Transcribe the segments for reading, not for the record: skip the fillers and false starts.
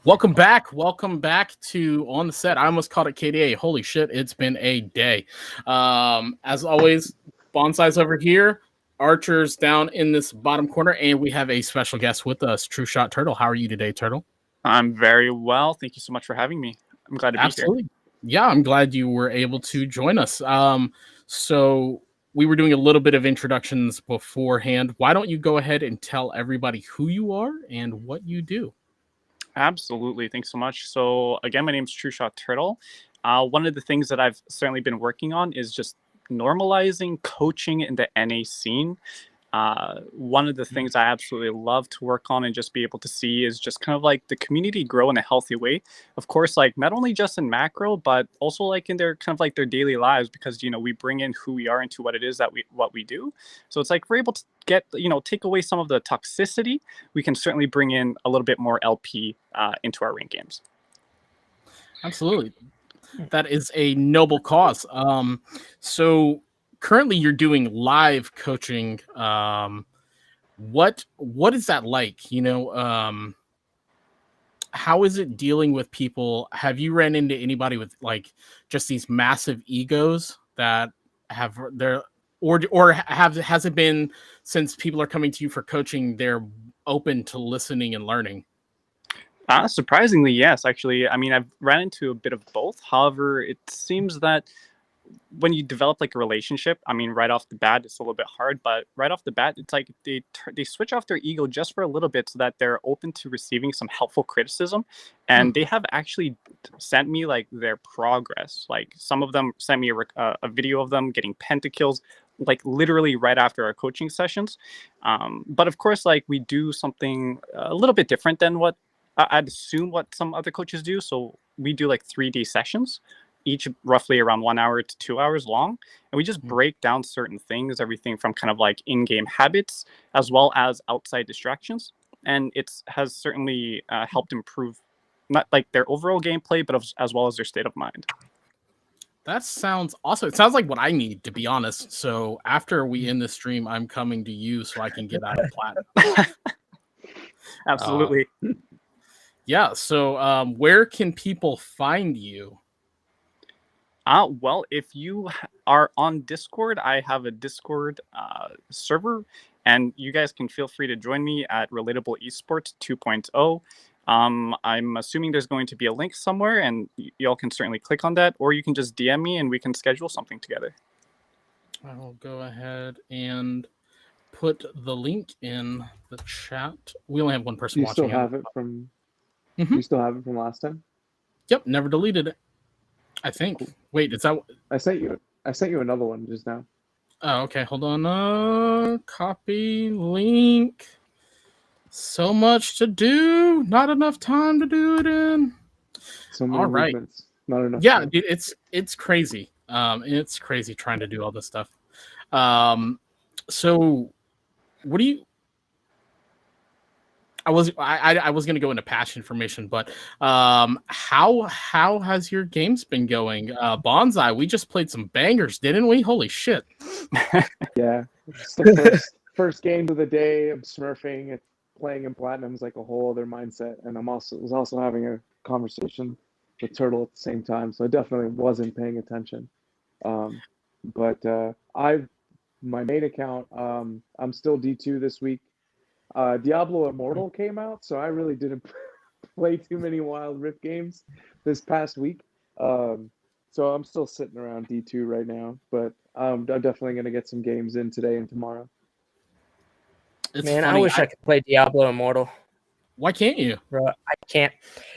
Welcome back. Welcome back to On the Set. I almost called it KDA. Holy shit, it's been a day. As always, Bonsai's over here, Archer's down in this bottom corner, and we have a special guest with us, True Shot Turtle. How are you today, Turtle? I'm very well. Thank you so much for having me. I'm glad to be here. Absolutely. Yeah, I'm glad you were able to join us. So we were doing a little bit of introductions beforehand. Why don't you go ahead and tell everybody who you are and what you do? Absolutely. Thanks so much. So again, my name is True Shot Turtle. One of the things that I've certainly been working on is just normalizing coaching in the NA scene. One of the things I absolutely love to work on and just be able to see is just kind of like the community grow in a healthy way. Of course, like not only just in macro, but also like in their kind of like their daily lives, because we bring in who we are into what it is that we do. So it's like we're able to get take away some of the toxicity. We can certainly bring in a little bit more LP into our rank games. Absolutely. That is a noble cause. So currently you're doing live coaching. What is that like? How is it dealing with people? Have you ran into anybody with like just these massive egos that have their has it been, since people are coming to you for coaching, they're open to listening and learning? Surprisingly, yes. Actually, I mean, I've ran into a bit of both. However, it seems that when you develop like a relationship, I mean, right off the bat, it's a little bit hard, but right off the bat, it's like they switch off their ego just for a little bit so that they're open to receiving some helpful criticism. And they have actually sent me like their progress. Like some of them sent me a video of them getting pentakills, like literally right after our coaching sessions. But of course, like we do something a little bit different than what I'd assume what some other coaches do. So we do like 3D sessions, each roughly around 1 hour to 2 hours long. And we just break down certain things, everything from kind of like in-game habits, as well as outside distractions. And it has certainly helped improve not like their overall gameplay, but as well as their state of mind. That sounds awesome. It sounds like what I need, to be honest. So after we end this stream, I'm coming to you so I can get out of platinum. Absolutely. Yeah. So where can people find you? Well, if you are on Discord, I have a Discord server, and you guys can feel free to join me at Relatable Esports 2.0. I'm assuming there's going to be a link somewhere, and y'all can certainly click on that, or you can just DM me and we can schedule something together. I'll go ahead and put the link in the chat. We only have one person watching. You still have it from last time? Yep, never deleted it, I think. Cool. Wait, is that I sent you another one just now. Oh, okay, hold on. Copy link. So much to do, not enough time to do it in. So many movements, not enough. Yeah, dude, it's crazy. It's crazy trying to do all this stuff. So what do you I was going to go into patch information, but how has your games been going? Bonsai, we just played some bangers, didn't we? Holy shit. Yeah. It's the first game of the day. I'm smurfing. Playing in Platinum is like a whole other mindset. And was also having a conversation with Turtle at the same time. So I definitely wasn't paying attention. But my main account, I'm still D2 this week. Diablo Immortal came out, so I really didn't play too many Wild Rift games this past week. So I'm still sitting around D2 right now, but I'm definitely going to get some games in today and tomorrow. Man, I wish I could play Diablo Immortal. Why can't you? Bro, I can't.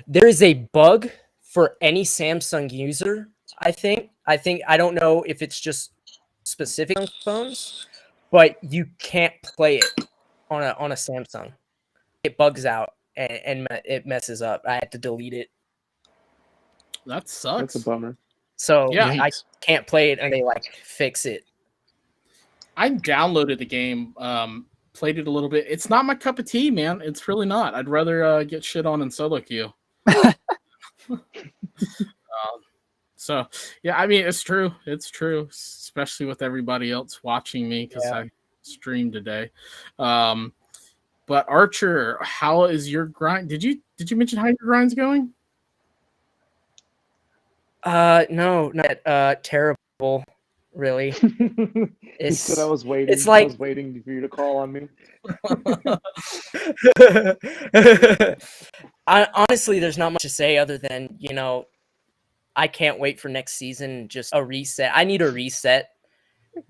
There is a bug for any Samsung user, I think. I don't know if it's just specific on phones, but you can't play it on a Samsung. It bugs out and it messes up. I had to delete it. That sucks. That's a bummer. So yeah, I can't play it and they like fix it. I downloaded the game, played it a little bit. It's not my cup of tea, man. It's really not. I'd rather get shit on in solo queue. So yeah, I mean, it's true. It's true, especially with everybody else watching me because I streamed today. But Archer, how is your grind? Did you Did you mention how your grind's going? No, not terrible, really. He said I was waiting. It's like I was waiting for you to call on me. Honestly, there's not much to say other than, you know, I can't wait for next season. Just a reset. I need a reset.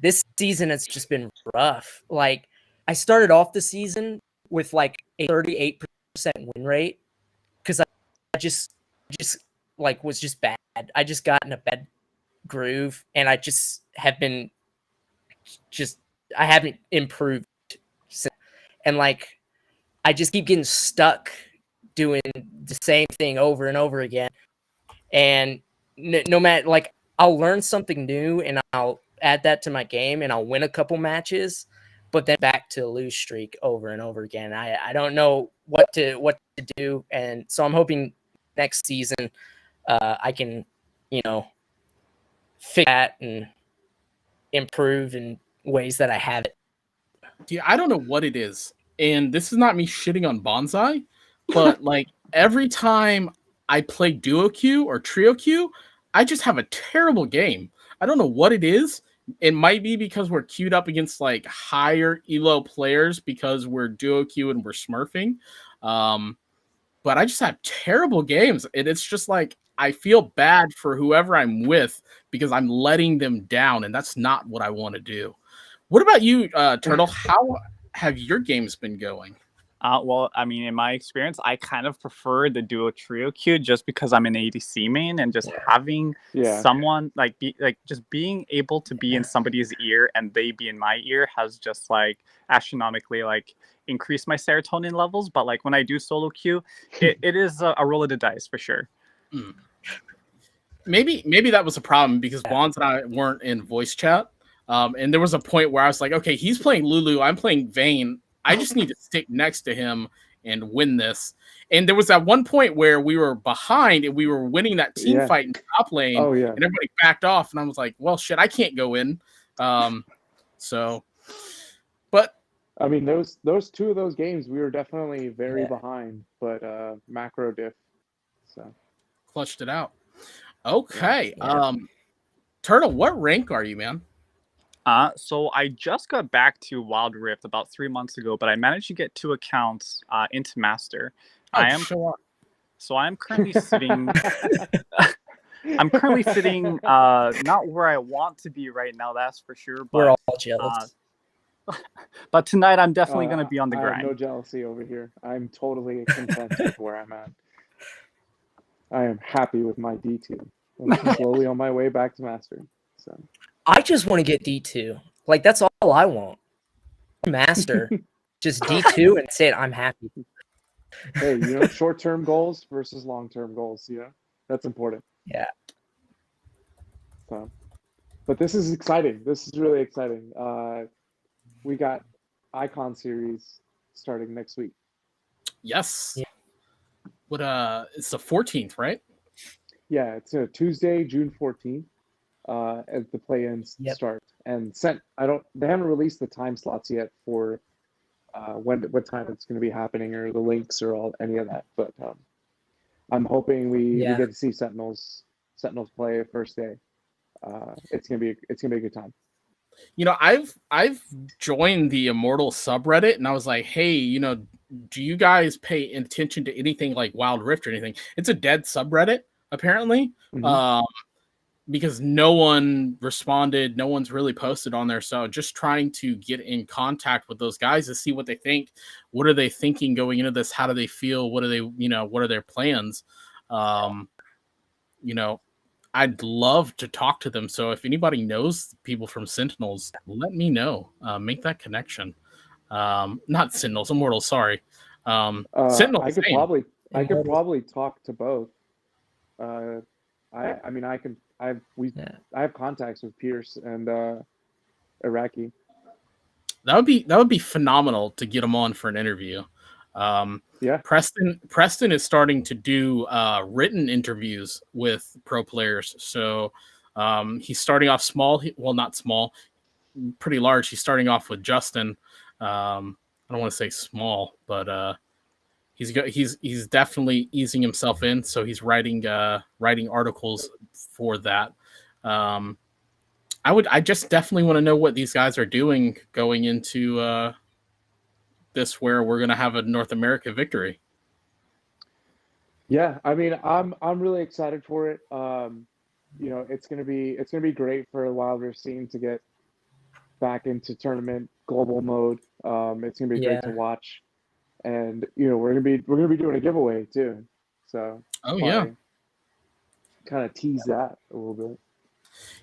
This season has just been rough. Like, I started off the season with like a 38% win rate because I just like was just bad. I just got in a bad groove, and I just have been just I haven't improved since. And like I just keep getting stuck doing the same thing over and over again. And no matter, like, I'll learn something new and I'll add that to my game and I'll win a couple matches, but then back to a lose streak over and over again. I don't know what to do, and so I'm hoping next season I can, you know, fix that and improve in ways that I haven't. Yeah, I don't know what it is. And this is not me shitting on Bonsai, but like every time I play duo queue or trio queue, I just have a terrible game. I don't know what it is. It might be because we're queued up against like higher elo players because we're duo queue and we're smurfing. But I just have terrible games. And it's just like I feel bad for whoever I'm with because I'm letting them down, and that's not what I want to do. What about you, Turtle? How have your games been going? Well, I mean, in my experience, I kind of prefer the duo trio queue just because I'm an ADC main, and just having someone like just being able to be in somebody's ear and they be in my ear has just like astronomically like increased my serotonin levels. But like when I do solo queue, it is a roll of the dice for sure. Mm. Maybe that was a problem because Bonds and I weren't in voice chat. And there was a point where I was like, okay, he's playing Lulu, I'm playing Vayne. I just need to stick next to him and win this. And there was that one point where we were behind and we were winning that team fight in top lane. Oh, yeah. And everybody backed off. And I was like, well, shit, I can't go in. But I mean, those two of those games, we were definitely very behind, but macro diff. So clutched it out. Okay. Turtle, what rank are you, man? So I just got back to Wild Rift about 3 months ago, but I managed to get 2 accounts into Master. So I'm currently sitting. I'm currently sitting not where I want to be right now, that's for sure. But, we're all jealous. But tonight I'm definitely going to be on the I grind. have no jealousy over here. I'm totally content with where I'm at. I am happy with my D2. I'm slowly on my way back to Master. So I just want to get D2. Like, that's all I want. Master. Just D2 and say it, I'm happy. Hey, you know, short-term goals versus long-term goals, you know? That's important. Yeah. So, but this is exciting. This is really exciting. We got Icon series starting next week. Yes. Yeah. What it's the 14th, right? Yeah, it's a Tuesday, June 14th. As the play-ins start, and Sett, they haven't released the time slots yet for what time it's going to be happening or the links or any of that. But I'm hoping we get to see Sentinels play first day. It's gonna be a good time. You know, I've joined the Immortal subreddit, and I was like, hey, you know, do you guys pay attention to anything like Wild Rift or anything? It's a dead subreddit apparently. Mm-hmm. Because no one responded, no one's really posted on there. So just trying to get in contact with those guys to see what they think. What are they thinking going into this? How do they feel? What are they, you know, what are their plans? You know, I'd love to talk to them. So if anybody knows people from Sentinels, let me know. Make that connection. Not Sentinels, Immortals, sorry. Sentinels. I could probably talk to both. I have contacts with Pierce and Iraqi. That would be phenomenal to get them on for an interview. Preston is starting to do written interviews with pro players. So he's starting off small. Well, not small, pretty large. He's starting off with Justin. I don't want to say small, but he's definitely easing himself in. So he's writing articles for that. I just definitely want to know what these guys are doing going into this, where we're going to have a North America victory. Yeah, I mean, I'm really excited for it. You know, it's gonna be great for the Wilder scene to get back into tournament global mode. It's gonna be great to Yeah. watch, and you know, we're gonna be doing a giveaway too. So Oh yeah. kind of tease that a little bit.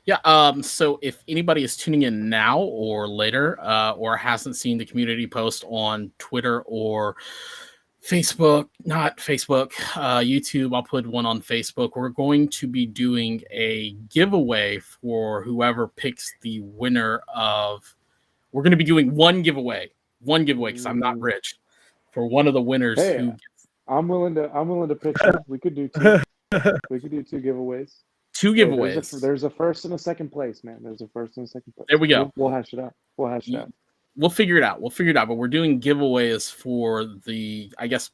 Yeah. So if anybody is tuning in now or later, or hasn't seen the community post on Twitter or Facebook, not Facebook, YouTube, I'll put one on Facebook. We're going to be doing a giveaway for whoever picks the winner of. We're going to be doing one giveaway because I'm not rich, for one of the winners Hey, who. I'm willing to pitch in. We could do two. We could do two giveaways. Two Hey, giveaways. there's a first and a second place, man. There's a first and a second place. There we go. We'll hash it out. We'll hash it out. We'll figure it out. But we're doing giveaways for the, I guess,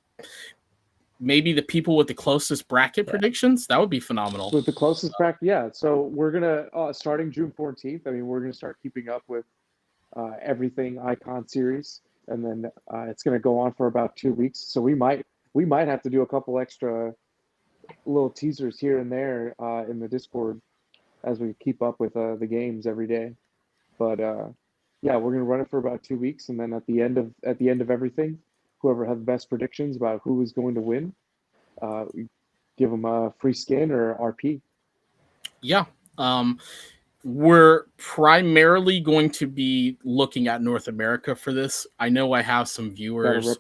maybe the people with the closest bracket predictions. That would be phenomenal. With the closest bracket, yeah. So we're gonna starting June 14th. I mean, we're gonna start keeping up with everything Icon series, and then it's gonna go on for about 2 weeks. So we might have to do a couple extra little teasers here and there in the Discord as we keep up with the games every day. But yeah, we're gonna run it for about 2 weeks, and then at the end of everything, whoever has the best predictions about who is going to win, we give them a free skin or RP. Yeah. We're primarily going to be looking at North America for this. I know I have some viewers.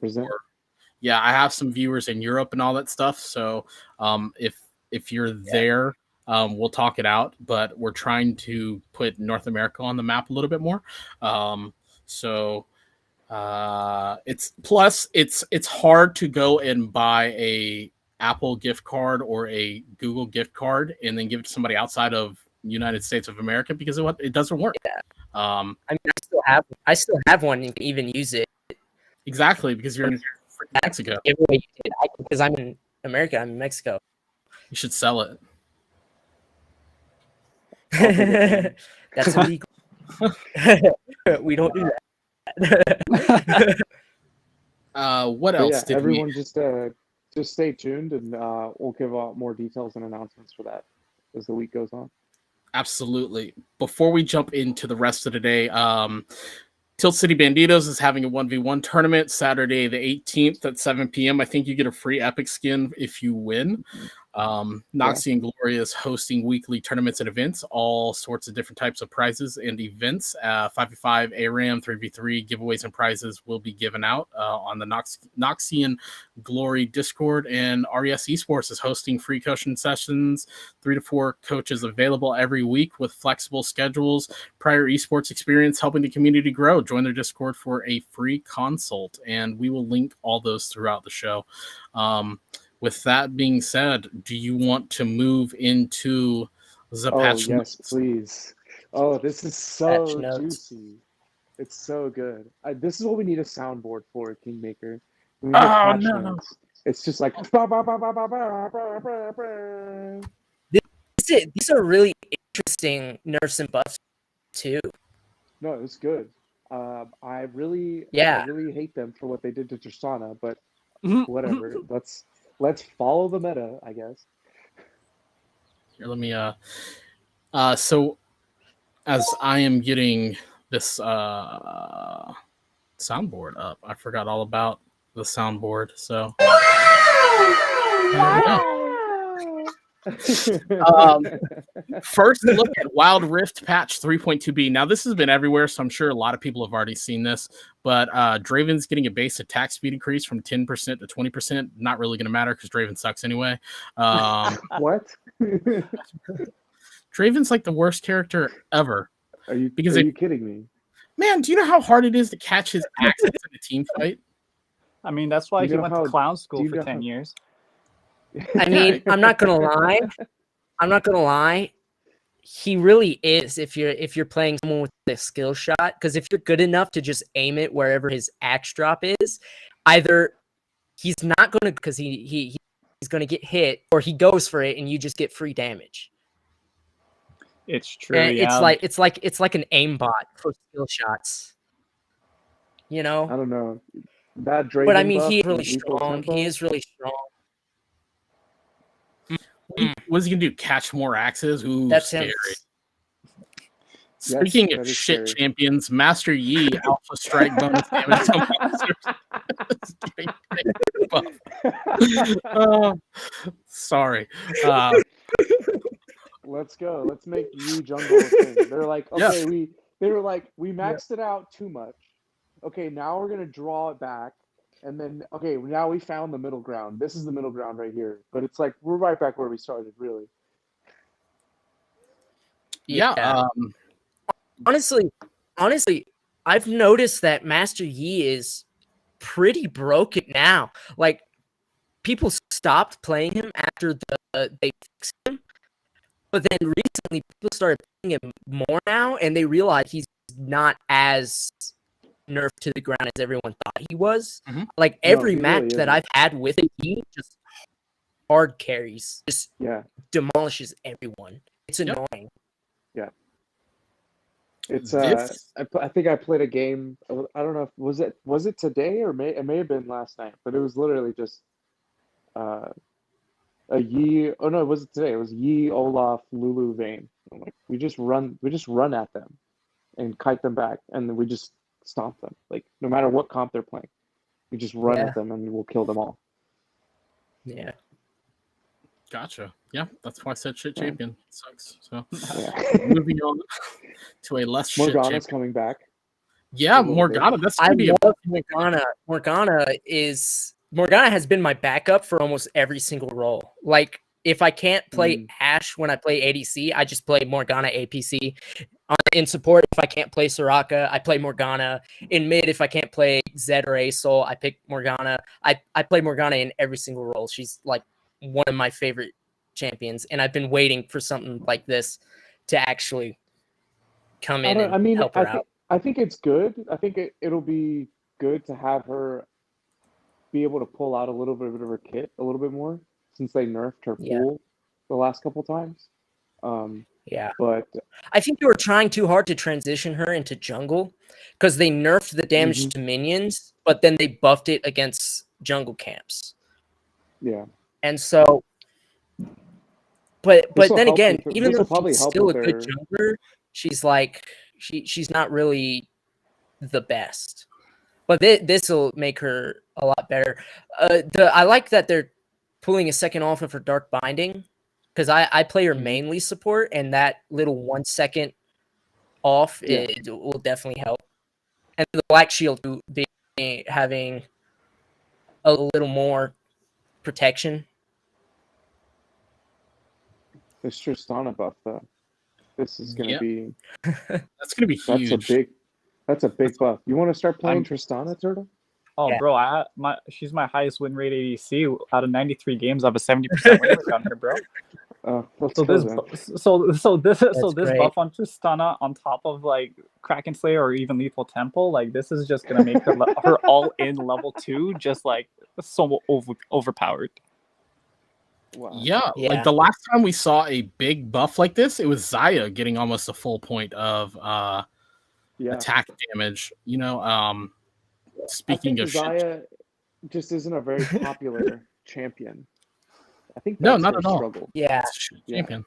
I have some viewers in Europe and all that stuff. So if you're there, we'll talk it out. But we're trying to put North America on the map a little bit more. It's hard to go and buy a Apple gift card or a Google gift card and then give it to somebody outside of United States of America because it doesn't work. Yeah. I mean, I still have one and can even use it. Exactly, because you're in Mexico. Because I'm in America, I'm in Mexico. You should sell it. That's illegal. We don't do that. What else did everyone just stay tuned, and we'll give out more details and announcements for that as the week goes on. Absolutely. Before we jump into the rest of the day, Tilt City Banditos is having a 1v1 tournament Saturday the 18th at 7 p.m. I think you get a free epic skin if you win. Noxie and Gloria is hosting weekly tournaments and events, all sorts of different types of prizes and events. 5v5 ARAM 3v3 giveaways and prizes will be given out on the Noxie and Glory Discord, and RES Esports is hosting free coaching sessions, 3 to 4 coaches available every week with flexible schedules, prior esports experience, helping the community grow. Join their Discord for a free consult, and we will link all those throughout the show. With that being said, do you want to move into the patch notes? Yes, please. Oh, this is so juicy. It's so good. This is what we need a soundboard for, Kingmaker. No. It's just like... These are really interesting nerfs and buffs, too. No, it's good. I really hate them for what they did to Tristana, but whatever. Let's follow the meta, I guess. Here, let me so as I am getting this soundboard up, I forgot all about the soundboard. So first look at Wild Rift patch 3.2b. Now this has been everywhere, so I'm sure a lot of people have already seen this, but Draven's getting a base attack speed increase from 10% to 20%. Not really going to matter because Draven sucks anyway. What? Draven's like the worst character ever. Are you kidding me? Man, do you know how hard it is to catch his axes in a team fight? I mean, that's why he went to clown school for 10 years. I mean, I'm not gonna lie. He really is. If you're playing someone with a skill shot, because if you're good enough to just aim it wherever his axe drop is, either he's not going to, because he's going to get hit, or he goes for it and you just get free damage. It's true. And Yeah. it's like an aimbot for skill shots. You I know? don't know. That Draven But I mean, buff he is really with lethal strong. tempo, He is really strong. What's he gonna do? Catch more axes? Ooh, That's scary. him. Speaking that of is shit scary. champions, Master Yi alpha strike bonus damage to monsters. Sorry. Let's go. Let's make Yi jungle a thing. They're like, okay, Yeah. they were like, we maxed it out too much. Okay, now we're gonna draw it back. And then okay, now we found the middle ground. This is the middle ground right here. But it's like we're right back where we started, really. Yeah. Honestly, I've noticed that Master Yi is pretty broken now. Like, people stopped playing him after they fixed him, but then recently people started playing him more now, and they realized he's not as nerfed to the ground as everyone thought he was. Mhm. Like, No, every he match really that isn't. I've had with him, he just hard carries, just Yeah. demolishes everyone. It's Yep. annoying. It's This- I think I played a game. I don't know if was it today or it may have been last night, but it was literally just a Yi. Oh no, it wasn't today. It was Yi, Olaf, Lulu, Vayne. I'm like, we just run at them and kite them back, and then we just stomp them. Like no matter what comp they're playing, we just run Yeah. at them and we'll kill them all. Yeah. Gotcha. Yeah, that's why I said shit Yeah. champion. Sucks. So Yeah. moving on to a less shit Morgana's champion. coming back. Yeah, a little Morgana. bit. That's I gonna be a love Morgana. Morgana has been my backup for almost every single role. Like, if I can't play Ashe when I play ADC, I just play Morgana APC. In support, if I can't play Soraka, I play Morgana. In mid, if I can't play Zed or Asol, I pick Morgana. I play Morgana in every single role. She's like one of my favorite champions, and I've been waiting for something like this to actually come in and help her out. I think it's good. I think it'll be good to have her be able to pull out a little bit of her kit a little bit more since they nerfed her Yeah. pool the last couple times. Yeah. But I think they were trying too hard to transition her into jungle because they nerfed the damage to minions, but then they buffed it against jungle camps. yeah, And so, but This'll then help again, with- even this'll though probably she's help still a with good her- jungler, she's like she's not really the best. But this will make her a lot better. I like that they're pulling a second off of her Dark Binding, because I play her mainly support, and that little 1 second off it will definitely help. And the Black Shield having a little more protection. this Tristana buff though. This is gonna Yeah. be That's gonna be huge. that's a big buff. You want to start playing Tristana, Turtle? Oh, Yeah. bro, she's my highest win rate ADC. Out of 93 games, I have a 70% win rate on her, bro. Let's So go this, then. so this great. buff on Tristana on top of like Kraken Slayer or even Lethal Temple, like this is just gonna make her her all in level 2 just like so overpowered. Wow. Yeah, Yeah. like the last time we saw a big buff like this, it was Xayah getting almost a full point of attack damage. You know, speaking I of think shit, Xayah just isn't a very popular champion. I think No, that's not her at all. struggle. Yeah. it's a shit Yeah. champion.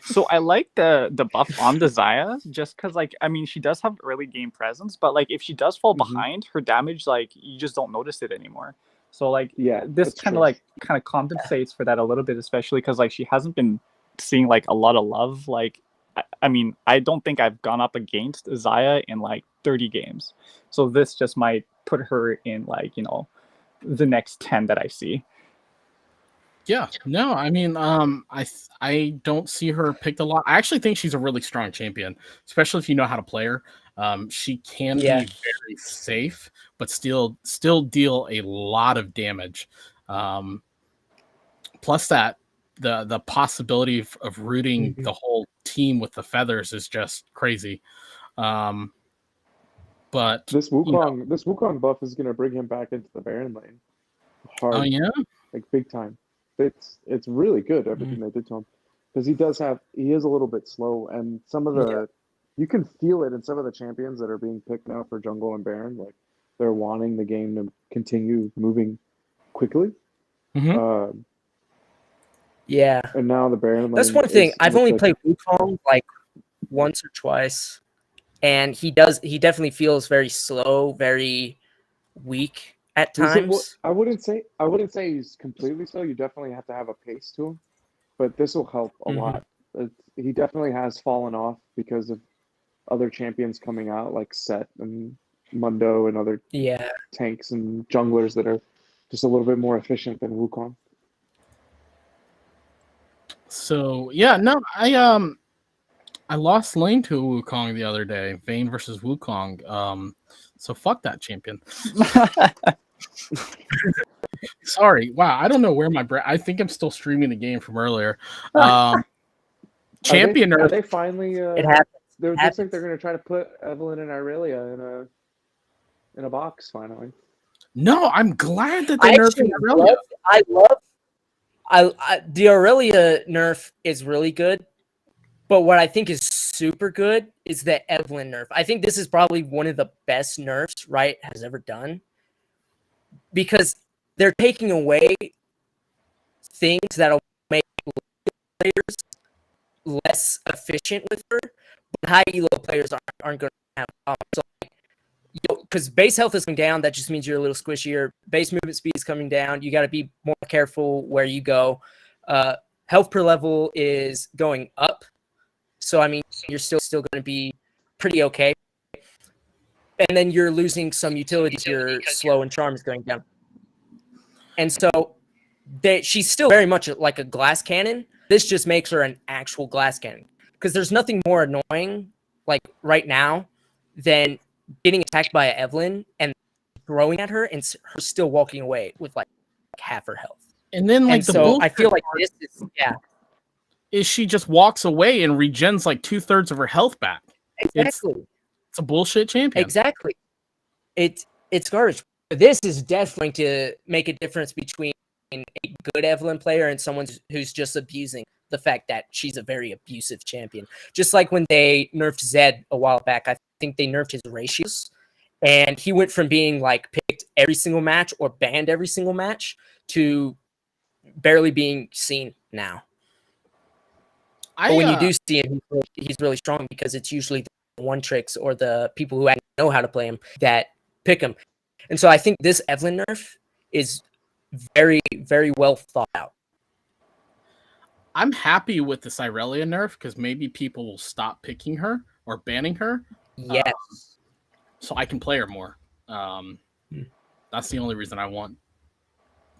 So I like the buff on the Xayah just because like I mean she does have early game presence, but like if she does fall behind, her damage like you just don't notice it anymore. So like Yeah, this that's kind true. of compensates for that a little bit, especially because like she hasn't been seeing like a lot of love. Like I mean I don't think I've gone up against Xayah in like 30 games, so this just might put her in like the next 10 that I see. Yeah, no, I mean, I don't see her picked a lot. I actually think she's a really strong champion, especially if you know how to play her. She can Yeah. be very safe, but still deal a lot of damage. Plus that the possibility of rooting the whole team with the feathers is just crazy. But This you know, Wukong buff is gonna bring him back into the Baron lane oh hard, yeah, like big time. It's really good everything they did to him because he is a little bit slow, and some of Yeah. you can feel it in some of the champions that are being picked now for jungle and Baron. Like they're wanting the game to continue moving quickly. Mhm. Yeah. And now the Baron That's lane one thing. I've looks only like played Wukong like once or twice, and he definitely feels very slow, very weak at times. I wouldn't say he's completely slow. You definitely have to have a pace to him, but this will help a Mhm. lot. He definitely has fallen off because of other champions coming out like Sett and Mundo and other Yeah. tanks and junglers that are just a little bit more efficient than Wukong. so yeah, no, I lost lane to Wukong the other day. Vayne versus Wukong. So fuck that champion. Sorry. Wow, I don't know where my I think I'm still streaming the game from earlier. Champion Are Earth. they finally? It happens. It looks like they're going to try to put Evelyn and Aurelia in a box finally. No, I'm glad that I they nerfed actually Aurelia. the Aurelia nerf is really good, but what I think is super good is the Evelyn nerf. I think this is probably one of the best nerfs Riot has ever done because they're taking away things that'll make players less efficient with her, but high elo players aren't going to have problems. So, because base health is coming down, that just means you're a little squishier. Base movement speed is coming down. You got to be more careful where you go. Health per level is going up, so I mean you're still going to be pretty okay. And then you're losing some utilities. Your slow and charm is going down, and so she's still very much like a glass cannon. This just makes her an actual glass cannon because there's nothing more annoying like right now than getting attacked by Evelyn and throwing at her and her still walking away with like half her health. And then like And the so bullshit I feel like this is she just walks away and regens like 2/3 of her health back. exactly. It's a bullshit champion. Exactly. It's garbage. This is definitely to make a difference between a good Evelyn player and someone who's just abusing the fact that she's a very abusive champion. Just like when they nerfed Zed a while back, I think they nerfed his ratios, and he went from being like picked every single match or banned every single match to barely being seen now. But when you do see him, he's really strong because it's usually the one tricks or the people who know how to play him that pick him. And so I think this Evelyn nerf is very, very well thought out. I'm happy with the Cyrelia nerf because maybe people will stop picking her or banning her. Yes. So I can play her more. That's the only reason I want.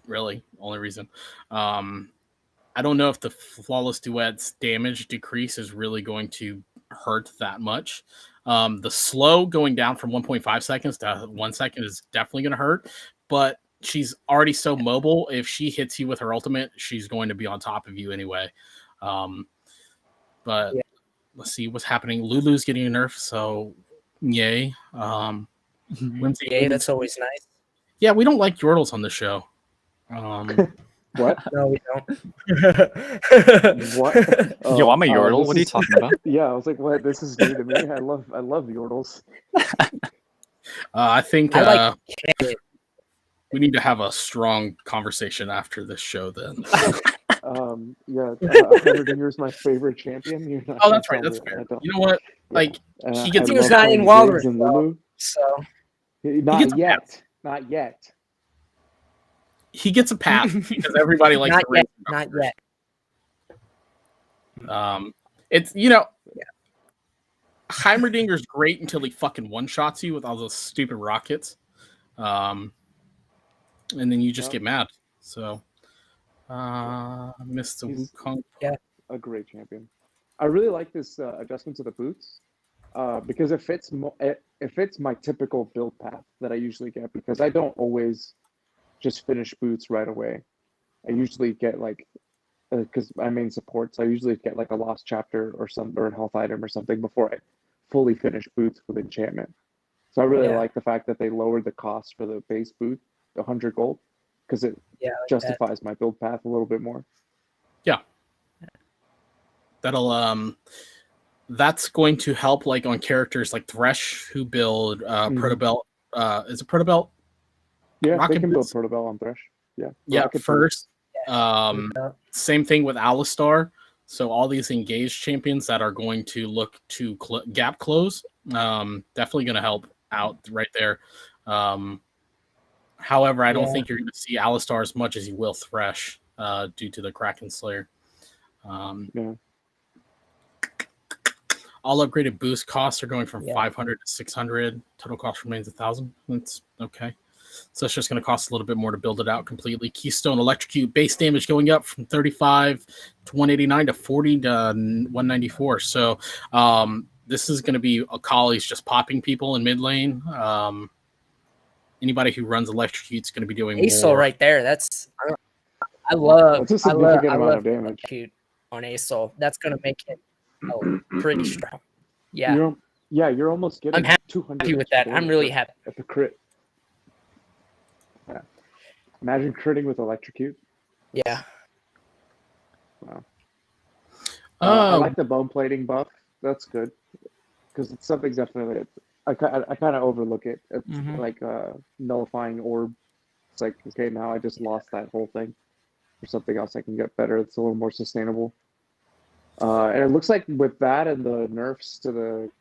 Really, only reason. I don't know if the Flawless Duet's damage decrease is really going to hurt that much. The slow going down from 1.5 seconds to 1 second is definitely going to hurt, but she's already so mobile. If she hits you with her ultimate, she's going to be on top of you anyway. But let's see what's happening. Lulu's getting a nerf, so yay. Yay, that's always nice. Yeah, we don't like Yordles on the show. What? No, we don't. What? Yo, I'm a Yordle. What are you talking about? Yeah, I was like, what? This is new to me. I love Yordles. I think I like it. we need to have a strong conversation after this show then. Yeah, 100 Years my favorite champion. You're not Oh, that's gonna right. tell That's me. fair. I don't- You know what? Like, yeah. he gets I He was love not playing in Wild Ziggs and Rift, Lulu. So Not gets a yet. Not yet. he gets a pass because everybody likes not to yet. raise Not yet. It's Heimerdinger's great until he fucking one-shots you with all those stupid rockets. And then you just get mad. So Mr. Wukong. Yeah. A great champion. I really like this adjustment to the boots because it fits my typical build path that I usually get because I don't always just finish boots right away. I usually get like because my main supports, I usually get like a lost chapter or a health item or something before I fully finish boots with enchantment. So I really Yeah. like the fact that they lowered the cost for the base boot, 100 gold, because it Yeah, I like that. justifies my build path a little bit more. That'll that's going to help like on characters like Thresh who build Protobelt. Is it Protobelt? Yeah, Rocket they can build boots? Protobelt on Thresh. Yeah. Yeah, Rocket boot. first. Yeah. Same thing with Alistar. So all these engaged champions that are going to look to gap close, definitely going to help out right there. However, I don't Yeah. think you're going to see Alistar as much as you will Thresh due to the Kraken Slayer. Yeah. All upgraded boost costs are going from Yeah. 500 to 600. Total cost remains 1,000. That's okay. So it's just going to cost a little bit more to build it out completely. Keystone Electrocute base damage going up from 35 to 189 to 40 to 194. So this is going to be Akali's just popping people in mid lane. Anybody who runs Electrocute is going to be doing ASOL more. right there. I love That's a significant amount of damage. Electrocute on ASOL. That's gonna make it pretty strong. Yeah, You're almost getting I'm 200 happy with that. I'm really happy. at the crit. Yeah. Imagine critting with Electrocute. Yeah. Wow. I Oh, like the bone plating buff. That's good because something's definitely. I kind of overlook it. It's like nullifying orb. It's like, okay, now I just lost that whole thing. Or something else I can get better. It's a little more sustainable. And it looks like with that and the nerfs to the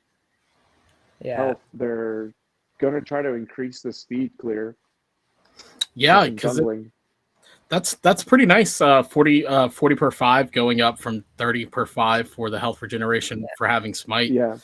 health, they're gonna try to increase the speed clear. yeah, because that's pretty nice. 40 per 5 going up from 30 per 5 for the health regeneration for having smite. Yeah.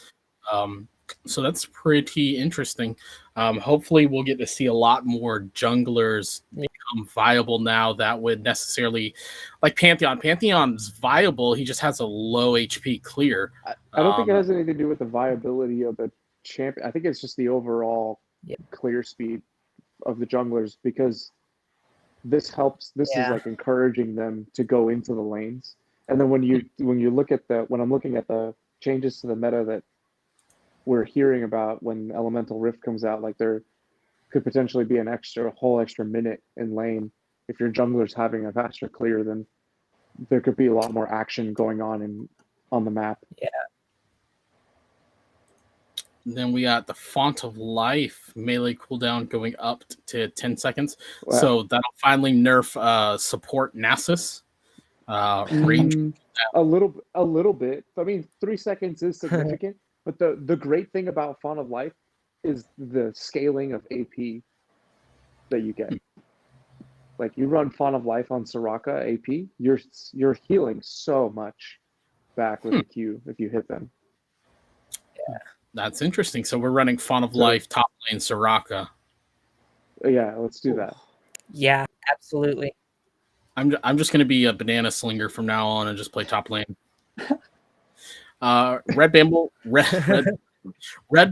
So that's pretty interesting. Hopefully we'll get to see a lot more junglers become viable now that would necessarily, like Pantheon. Pantheon's viable, he just has a low HP clear. I don't think it has anything to do with the viability of the champion. I think it's just the overall clear speed of the junglers, because this helps. This is like encouraging them to go into the lanes. And then when you look at when I'm looking at the changes to the meta that we're hearing about when Elemental Rift comes out, like there could potentially be a whole extra minute in lane. If your jungler's having a faster clear, then there could be a lot more action going on on the map. Yeah. And then we got the Font of Life melee cooldown going up to 10 seconds. Wow. So that'll finally nerf support Nasus. Range a little bit. I mean, 3 seconds is significant. But the great thing about Font of Life is the scaling of AP that you get. Like you run Font of Life on Soraka AP, you're healing so much back with the Q if you hit them. Yeah. That's interesting. So we're running Font of Life top lane Soraka. Yeah, let's do that. Yeah, absolutely. I'm just going to be a banana slinger from now on and just play top lane. Red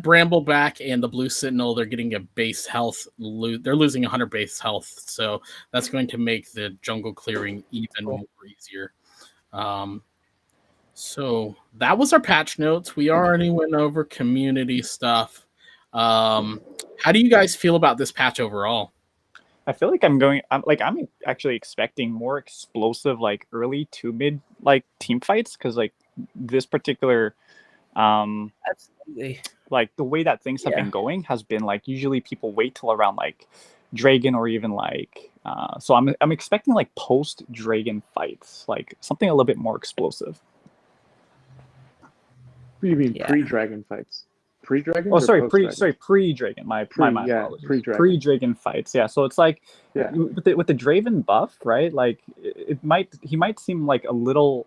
Brambleback and the Blue Sentinel, they're getting a base health. They're losing 100 base health, so that's going to make the jungle clearing even more easier. So that was our patch notes. We already went over community stuff. How do you guys feel about this patch overall? I feel like I'm actually expecting more explosive, like early to mid like team fights, because like this particular absolutely, like the way that things have been going has been like usually people wait till around like Dragon or even like so I'm expecting like post Dragon fights, like something a little bit more explosive. What do you mean pre-Dragon fights? Pre-Dragon? Oh, sorry, pre-Dragon. My apologies. Pre-Dragon fights. Yeah, so it's like with the Draven buff, right? Like he might seem a little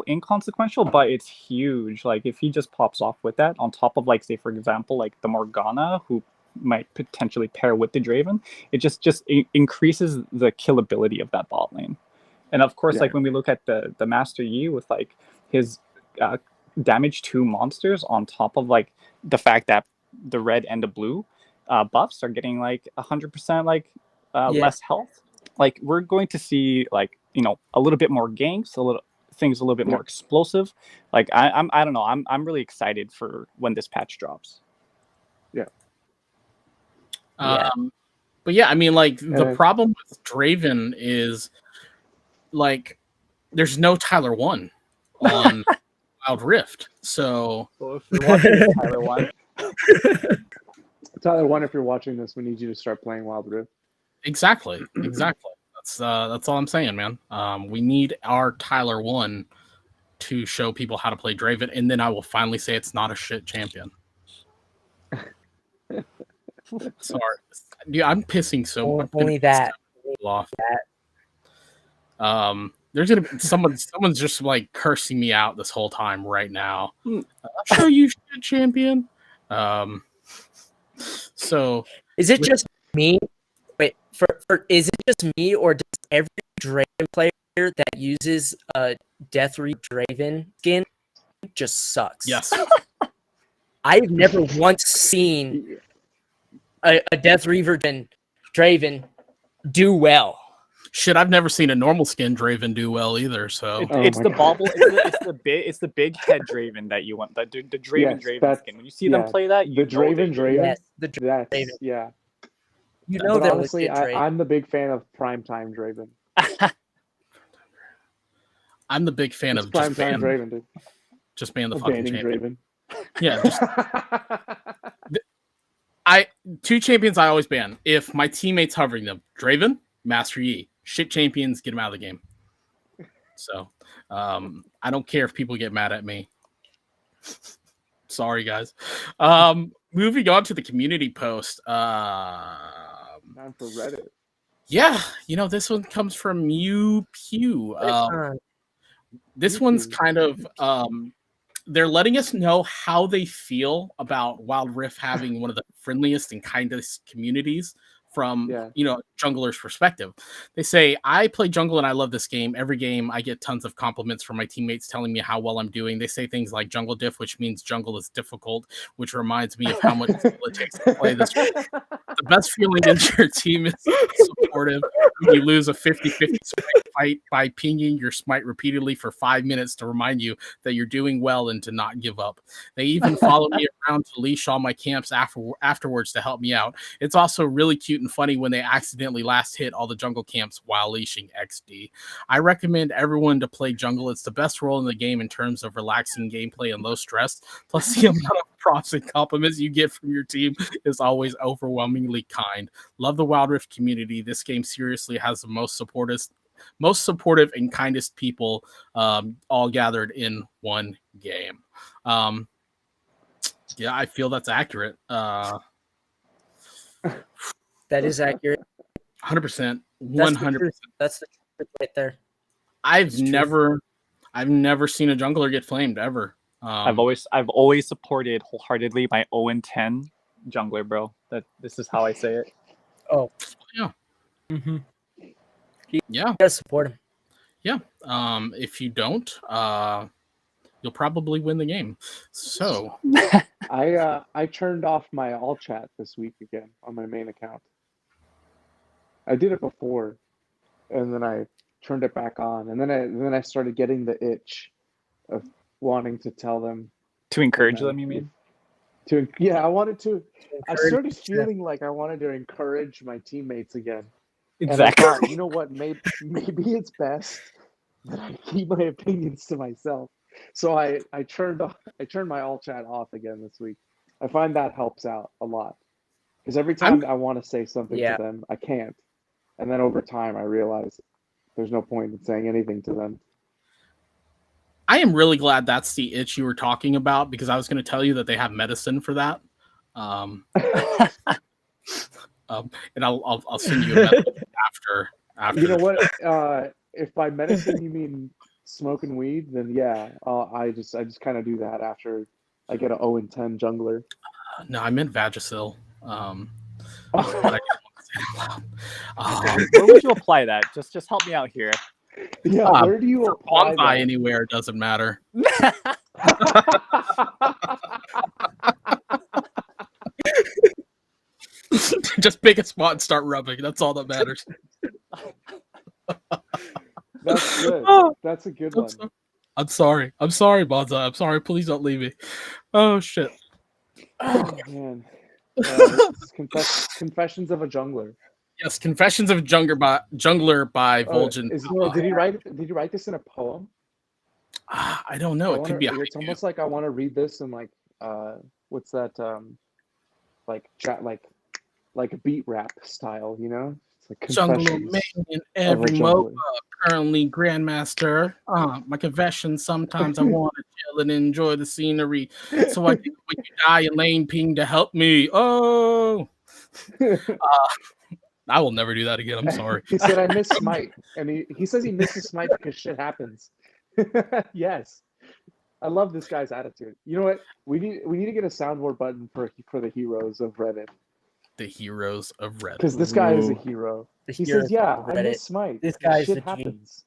inconsequential, but it's huge. Like if he just pops off with that on top of, like, say for example, like the Morgana, who might potentially pair with the Draven, it just increases the killability of that bot lane. And of course, like when we look at the Master Yi with like his damage to monsters on top of like the fact that the red and the blue buffs are getting like 100% like less health, like we're going to see like, you know, a little bit more ganks, a little bit more explosive. Like I don't know, I'm really excited for when this patch drops. Yeah, Yeah. But yeah, I mean, like the Yeah. problem with Draven is like there's no Tyler 1 on Wild Rift, so So if you're watching this, Tyler one, Tyler, one, if you're watching this, we need you to start playing Wild Rift. exactly. That's all I'm saying, man. We need our Tyler 1 to show people how to play Draven, and then I will finally say it's not a shit champion. Sorry, dude, I'm pissing so much. Only that. Off. There's gonna be someone's just like cursing me out this whole time right now. I'll show you shit champion. So Is it just me? Wait, for is it just me, or does every Draven player that uses a Death Reap Draven skin just sucks? yes, I've never once seen a Death Reaver Draven do well. shit. I've never seen a normal skin Draven do well either. So Oh it's my the God. bobble, it's the big head Draven that you want. The Draven Yes, Draven that's- skin. When you see them yeah, play that, you The know that Draven you're- Draven. Yes, the Draven. That's yeah. You know But they're honestly, legit Draven. I'm the big fan of Primetime Draven. I'm the big fan It's of just Primetime ban, Draven, dude. just ban the I'm fucking banning champion. Draven. Yeah, just, two champions I always ban if my teammates hovering them. Draven, Master Yi. Shit champions, get them out of the game. So I don't care if people get mad at me. Sorry, guys. Moving on to the community post. Time for Reddit. Yeah, this one comes from Mew Pew. This one's kind of they're letting us know how they feel about Wild Rift having one of the friendliest and kindest communities from jungler's perspective. They say, I play jungle and I love this game. Every game I get tons of compliments from my teammates telling me how well I'm doing. They say things like jungle diff, which means jungle is difficult, which reminds me of how much skill it takes to play this game. The best feeling is your team is supportive. You lose a 50-50 smite fight by pinging your smite repeatedly for 5 minutes to remind you that you're doing well and to not give up. They even follow me around to leash all my camps afterwards to help me out. It's also really cute and funny when they accidentally last hit all the jungle camps while leashing XD. I recommend everyone to play jungle. It's the best role in the game in terms of relaxing gameplay and low stress. Plus, the amount of props and compliments you get from your team is always overwhelmingly kind. Love the Wild Rift community. This game seriously has the most supportive and kindest people all gathered in one game. Yeah, I feel that's accurate. That is accurate. 100%. That's the 100%. truth. That's the truth right there. I've never seen a jungler get flamed ever. I've always supported wholeheartedly my 0-10 jungler, bro. This is how I say it. Oh yeah. Mm-hmm. Yeah. You gotta support him. Yeah. If you don't, you'll probably win the game. So I turned off my all chat this week again on my main account. I did it before, and then I turned it back on, and then I started getting the itch of wanting to tell them to encourage them. You mean? I wanted to. I started feeling like I wanted to encourage my teammates again. Exactly. And I thought, you know what? Maybe it's best that I keep my opinions to myself. So I turned my all chat off again this week. I find that helps out a lot because every time I want to say something to them, I can't, and then over time I realize there's no point in saying anything to them. I am really glad that's the itch you were talking about because I was going to tell you that they have medicine for that. And I'll send you a message after. You know what? If by medicine you mean smoking weed, then yeah, I just kind of do that after I get an 0-10 jungler. No, I meant Vagisil. But I didn't want to say it out loud. Where would you apply that? Just help me out here. Yeah, where do you apply that? Anywhere doesn't matter. Just pick a spot and start rubbing. That's all that matters. That's good. That's a good one. I'm sorry, Bonza. I'm sorry. Please don't leave me. Oh shit. Oh man. Confessions of a Jungler. Yes, Confessions of a Jungler by Vol'jin. Did he write this in a poem? I don't know. It could be. It's almost like I want to read this in like what's that like chat like a beat rap style, you know? It's like Jungle main in every MOBA, currently Grandmaster. My confession, sometimes I want to chill and enjoy the scenery. So I think when you die in lane ping to help me. Oh, I will never do that again. I'm sorry. He said I miss Smite. And he says he misses Smite because shit happens. Yes. I love this guy's attitude. You know what? We need to get a soundboard button for the heroes of Reddit. The heroes of Reddit. Because this guy is a hero. He says, "Yeah, I miss Smite. This guy shit happens."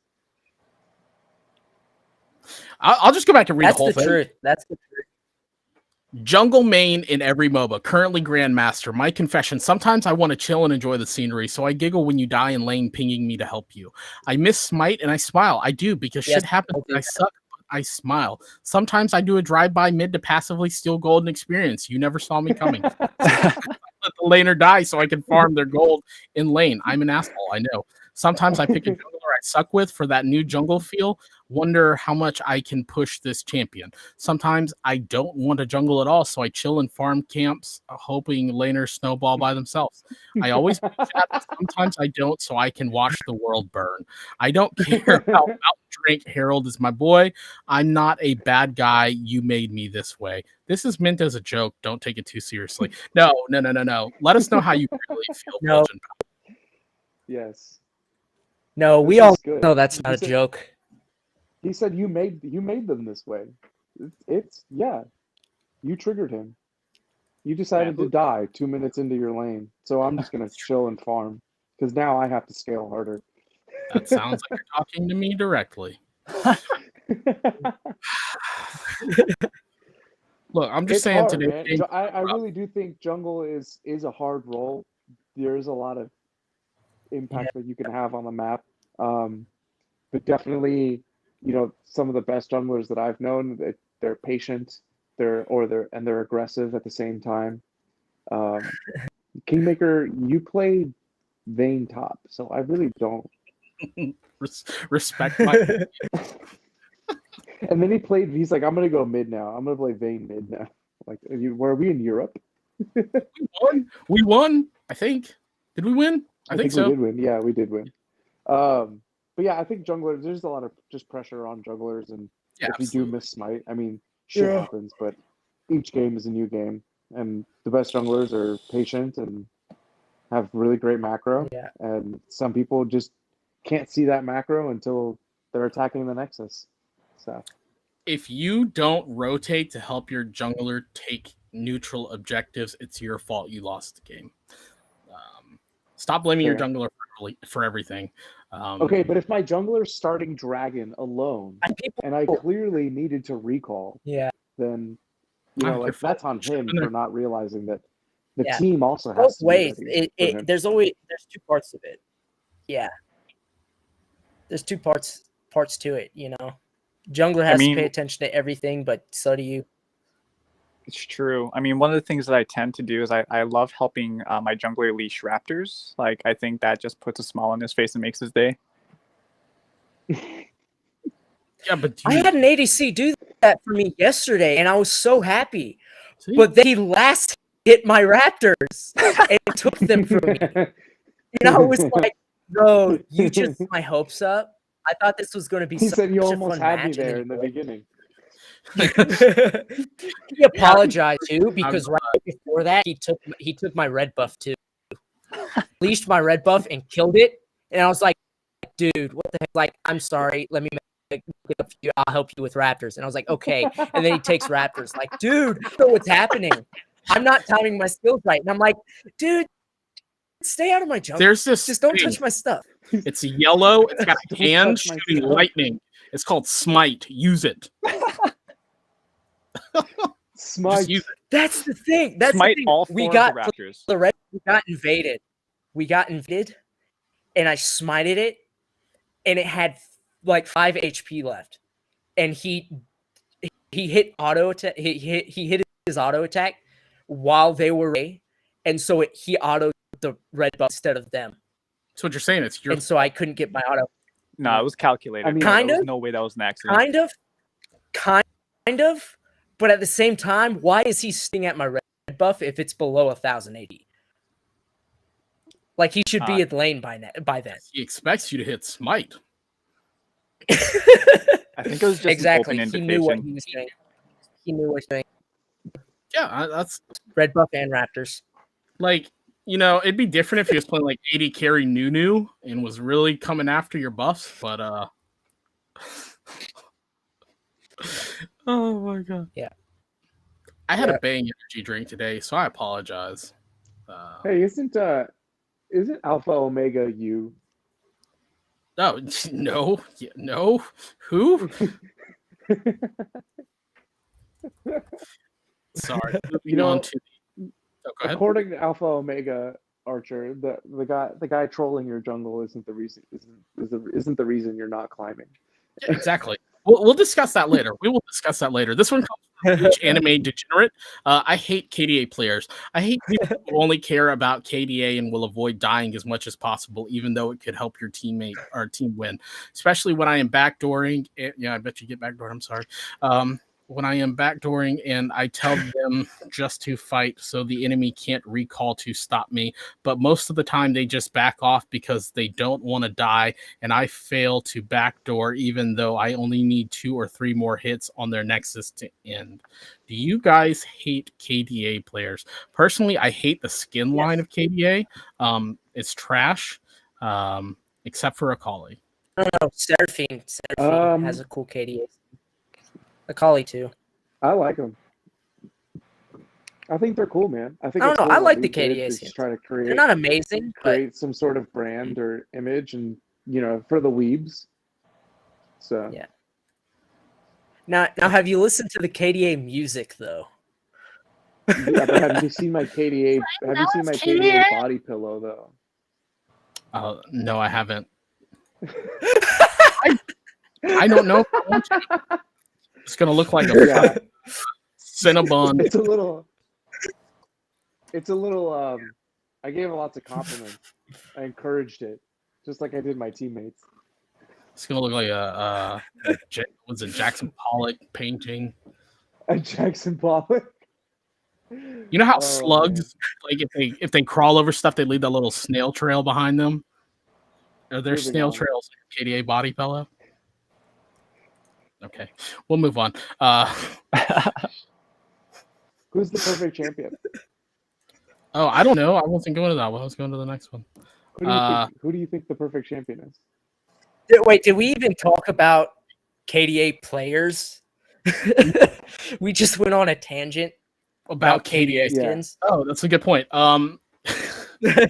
I'll just go back and read the whole thing. Truth. That's the truth. Jungle main in every MOBA, currently Grandmaster. My confession, sometimes I want to chill and enjoy the scenery, so I giggle when you die in lane pinging me to help you. I miss Smite and I smile. I do, because shit happens and I suck, but I smile. Sometimes I do a drive-by mid to passively steal golden experience. You never saw me coming. Let the laner die so I can farm their gold in lane. I'm an asshole, I know. Sometimes I pick a jungler I suck with for that new jungle feel. Wonder how much I can push this champion. Sometimes I don't want a jungle at all, so I chill in farm camps, hoping laners snowball by themselves. I always pick that, sometimes I don't, so I can watch the world burn. I don't care how Mountain Drink Harold is my boy. I'm not a bad guy. You made me this way. This is meant as a joke. Don't take it too seriously. No. Let us know how you really feel. No. Yes. No, we all know that's not a joke. He said you made them this way. It's you triggered him. You decided to die 2 minutes into your lane, so I'm just gonna chill and farm because now I have to scale harder. That sounds like you're talking to me directly. Look, I'm just saying hard, today. I really do think jungle is a hard role. There is a lot of impact that you can have on the map, but definitely, you know, some of the best junglers that I've known, they're patient, they're aggressive at the same time. Kingmaker, you play Vayne top, so I really don't respect my. And then he's like, I'm gonna go mid now. I'm gonna play Vayne mid now. Like, were we in Europe? We won. I think. Did we win? I think so. We did win. Yeah, we did win. But yeah, I think junglers. There's a lot of just pressure on junglers, and if you do miss Smite, I mean, shit happens. But each game is a new game, and the best junglers are patient and have really great macro. Yeah. And some people just can't see that macro until they're attacking the Nexus. So, if you don't rotate to help your jungler take neutral objectives, it's your fault. You lost the game. Stop blaming your jungler for everything. Okay, but if my jungler's starting Dragon alone, and I clearly needed to recall, then you know, like that's on him for not realizing that the team also has both to ways. There's two parts of it. Yeah, there's two parts to it. You know, jungler has to pay attention to everything, but so do you. It's true. I mean, one of the things that I tend to do is I love helping my jungler leash raptors. Like, I think that just puts a smile on his face and makes his day. Yeah, but I had an ADC do that for me yesterday, and I was so happy. But then he last hit my raptors and took them from me. And I was like, "No, you just my hopes up. I thought this was going to be." He said you such a almost fun had me match, there in the beginning. He apologized too, because right before that he took my red buff too. Leashed my red buff and killed it, and I was like, "Dude, what the heck?" Like, I'm sorry. Let me make it up for you. I'll help you with raptors. And I was like, "Okay." And then he takes raptors. Like, dude, I don't know what's happening. I'm not timing my skills right, and I'm like, "Dude, stay out of my jungle. There's this. Just don't touch my stuff." It's yellow. It's got a hand shooting lightning. It's called Smite. Use it. Smite. That's the thing. That's Smite the thing. all four We got of the raptors. the red. We got invaded, and I smited it, and it had like 5 HP left, and he hit auto attack. He hit his auto attack while they were away, and so he autoed the red buff instead of them. So what you're saying is and so I couldn't get my auto. No, it was calculated. I mean, bro. kind There of. was no way that was an accident. Kind of, but at the same time, why is he sitting at my red buff if it's below 1080? Like he should be in lane by then. he expects you to hit smite. I think it was just exactly. an open He knew what invitation. he was doing. He knew what he was doing. Yeah, that's Red buff and Raptors. like, you know, it'd be different if he was playing like 80 carry Nunu and was really coming after your buffs, but oh my god. Yeah. I had a bang energy drink today, so I apologize. Hey, isn't Alpha Omega you? Oh no, no. Who? Sorry. You know, go ahead. according to Alpha Omega Archer, the guy trolling your jungle isn't the reason you're not climbing. Yeah, exactly. We'll discuss that later. We will discuss that later. This one comes from Rich Anime Degenerate. I hate KDA players. I hate people who only care about KDA and will avoid dying as much as possible, even though it could help your teammate or team win. Especially when I am backdooring. Yeah, I bet you get backdoored. I'm sorry. When I am backdooring and I tell them just to fight so the enemy can't recall to stop me. But most of the time they just back off because they don't want to die, and I fail to backdoor even though I only need 2 or 3 more hits on their nexus to end. Do you guys hate KDA players? Personally, I hate the skin line of KDA. It's trash, except for Akali. I don't know. Seraphine has a cool KDA. Akali too. I like them. I think they're cool, man. I think I don't it's know. cool I what like the we did KDA to skins. try to They're not amazing, but create some sort of brand or image, and for the weebs. So yeah. Now, have you listened to the KDA music though? yeah, but have you seen my KDA? Have you seen my KDA body pillow though? No, I haven't. I don't know. It's gonna look like a Cinnabon. It's a little. I gave it lots of compliments. I encouraged it, just like I did my teammates. It's gonna look like a was it Jackson Pollock painting? A Jackson Pollock. You know how slugs, like if they crawl over stuff, they leave that little snail trail behind them. Are there snail trails in KDA body pillow? Okay, we'll move on. Who's the perfect champion? Oh, I don't know. I wasn't going to that one. I was going to the next one. Who do you think the perfect champion is? Wait, did we even talk about KDA players? We just went on a tangent About KDA skins. Oh, that's a good point. Yeah.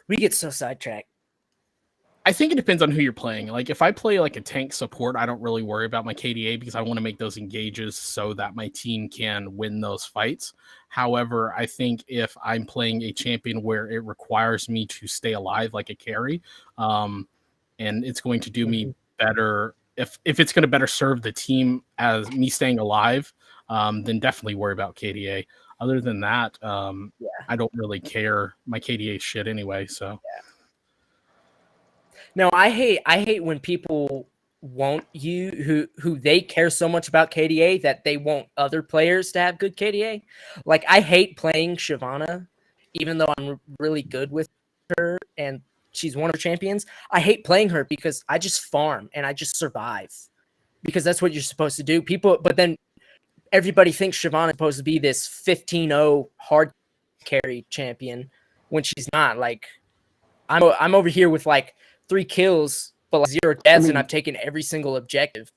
We get so sidetracked. I think it depends on who you're playing. Like if I play like a tank support, I don't really worry about my KDA because I want to make those engages so that my team can win those fights. However, I think if I'm playing a champion where it requires me to stay alive like a carry, and it's going to do me better if it's going to better serve the team as me staying alive, then definitely worry about KDA. Other than that, I don't really care. My KDA shit anyway, so. Yeah. No, I hate when people won't who they care so much about KDA that they want other players to have good KDA. Like I hate playing Shyvana, even though I'm really good with her and she's one of her champions. I hate playing her because I just farm and I just survive because that's what you're supposed to do. But then everybody thinks Shyvana is supposed to be this 15-0 hard carry champion when she's not. Like I'm over here with like 3 kills, but like 0 deaths, and I've taken every single objective.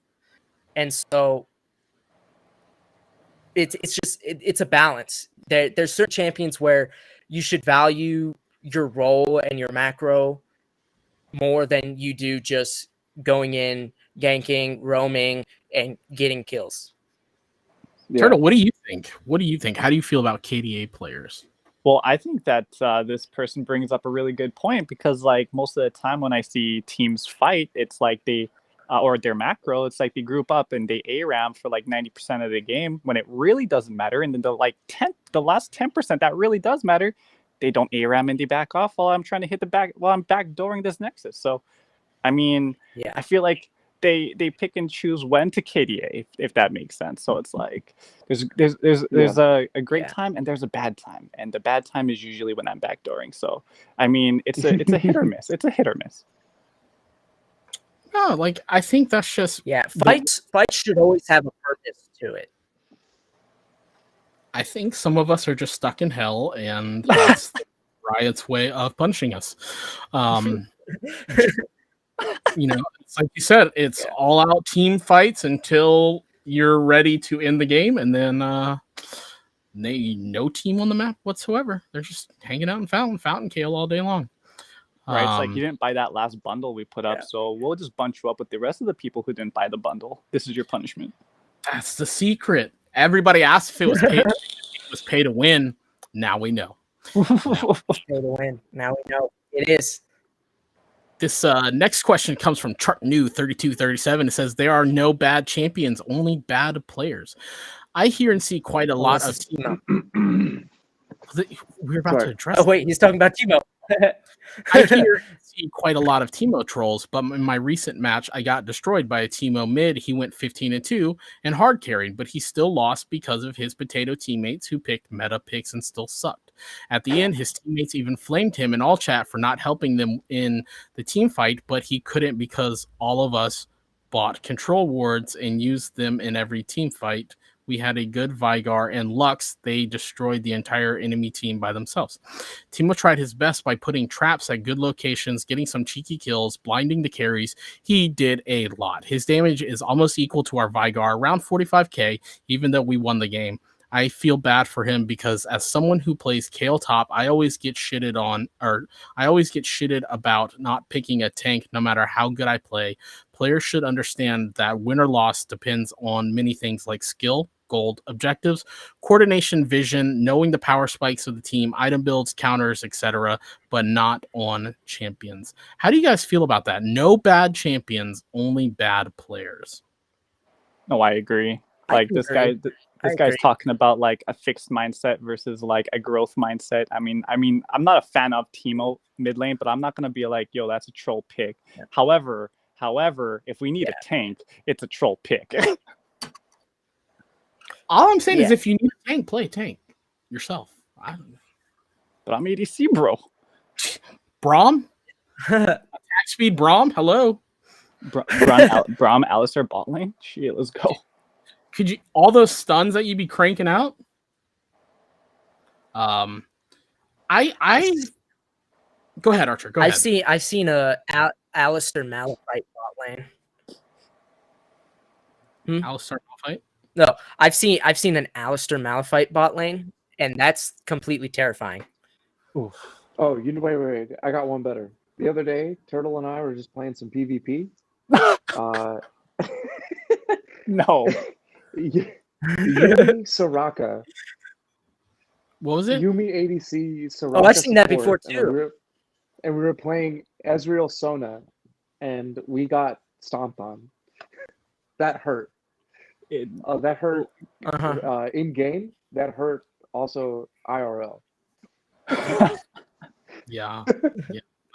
And so it's a balance. There's certain champions where you should value your role and your macro more than you do just going in, ganking, roaming, and getting kills. Yeah. Turtle, what do you think? How do you feel about KDA players? Well, I think that this person brings up a really good point because, like, most of the time when I see teams fight, it's like they or their macro, it's like they group up and they ARAM for like 90% of the game when it really doesn't matter. And then the last 10% that really does matter, they don't ARAM and they back off while I'm trying to hit the back while I'm backdooring this Nexus. So, I mean, Yeah. I feel like they pick and choose when to KDA, if that makes sense. So it's like there's a great time and there's a bad time, and the bad time is usually when I'm backdooring. So I mean, it's a hit or miss. It's a hit or miss. No, like I think that's just fights should always have a purpose to it. I think some of us are just stuck in hell, and that's Riot's way of punishing us. You know, it's like you said, it's all out team fights until you're ready to end the game, and then no team on the map whatsoever. They're just hanging out in fountain kill all day long. Right, it's like you didn't buy that last bundle we put up, so we'll just bunch you up with the rest of the people who didn't buy the bundle. This is your punishment. That's the secret. Everybody asked if it was pay to win. Now we know. Pay to win. Now we know it is. This next question comes from ChartNew3237. It says there are no bad champions, only bad players. I hear and see quite a lot of we're about to address. Oh wait, he's talking about Timo. I hear and see quite a lot of Timo trolls, but in my recent match, I got destroyed by a Timo mid. He went 15-2 and hard carried, but he still lost because of his potato teammates who picked meta picks and still sucked. At the end, his teammates even flamed him in all chat for not helping them in the team fight, but he couldn't because all of us bought control wards and used them in every team fight. We had a good Vigar and Lux. They destroyed the entire enemy team by themselves. Timo tried his best by putting traps at good locations, getting some cheeky kills, blinding the carries. He did a lot. His damage is almost equal to our Vigar, around 45k, even though we won the game. I feel bad for him because as someone who plays Kale top, I always get shitted about not picking a tank no matter how good I play. Players should understand that win or loss depends on many things like skill, gold, objectives, coordination, vision, knowing the power spikes of the team, item builds, counters, etc., but not on champions. How do you guys feel about that? No bad champions, only bad players. No, I agree. Like this guy's talking about like a fixed mindset versus like a growth mindset. I mean, I'm not a fan of Timo mid lane, but I'm not gonna be like, yo, that's a troll pick. Yeah. However, if we need a tank, it's a troll pick. All I'm saying is if you need a tank, play a tank yourself. I don't know. But I'm ADC, bro. Braum? Attack speed Braum? Hello? Braum, Alistar bot lane? Shit, let's go. Could you all those stuns that you'd be cranking out? I go ahead, Archer. Go ahead. I've seen a Alistar Malphite bot lane. Alistar Malphite? No, I've seen an Alistar Malphite bot lane, and that's completely terrifying. Oof. Oh, wait. I got one better. The other day, Turtle and I were just playing some PvP. No. Yumi Soraka. What was it? Yumi ADC Soraka. Oh, I've seen that before too. And we were playing Ezreal Sona, and we got stomped on. That hurt. That hurt in game. That hurt also IRL. Yeah, I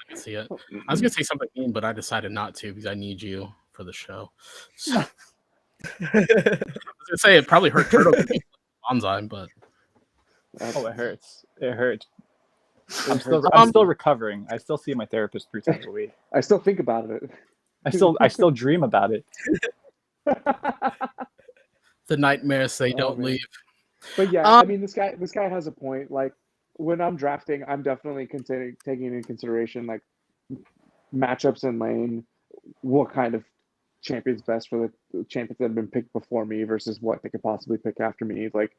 can see it. I was gonna say something mean, but I decided not to because I need you for the show. So, I was gonna say it probably hurt Turtle Bonsai, but it hurts. It hurts. I'm still recovering. I still see my therapist 3 times a week. I still think about it. I still dream about it. The nightmares they don't leave. But yeah, I mean, this guy has a point. Like when I'm drafting, I'm definitely taking into consideration like matchups in lane, what kind of champion's best for the champions that have been picked before me versus what they could possibly pick after me. Like,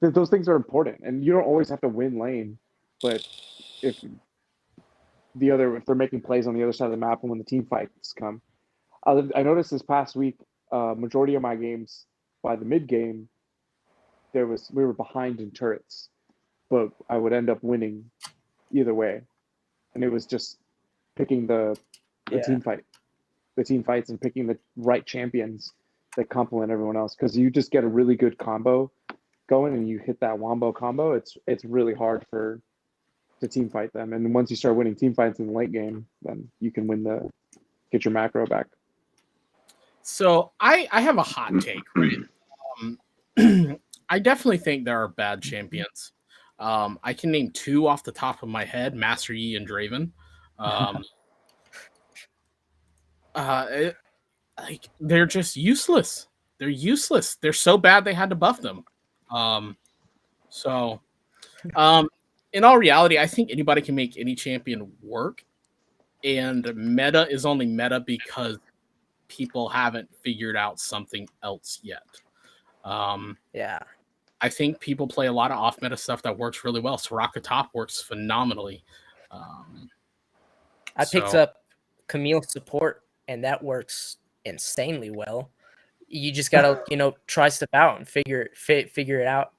those things are important, and you don't always have to win lane, but if they're making plays on the other side of the map and when the team fights come, I noticed this past week, majority of my games by the mid game, we were behind in turrets, but I would end up winning either way, and it was just picking the team fight. the team fights and picking the right champions that complement everyone else. Because you just get a really good combo going, and you hit that wombo combo. It's really hard to team fight them. And once you start winning team fights in the late game, then you can get your macro back. So I have a hot take, right? I definitely think there are bad champions. I can name 2 off the top of my head: Master Yi and Draven. They're just useless. They're useless. They're so bad they had to buff them. In all reality, I think anybody can make any champion work, and meta is only meta because people haven't figured out something else yet. Yeah. I think people play a lot of off meta stuff that works really well. Soraka top works phenomenally. I picked up Camille support, and that works insanely well. You just gotta, try stuff out and figure it out.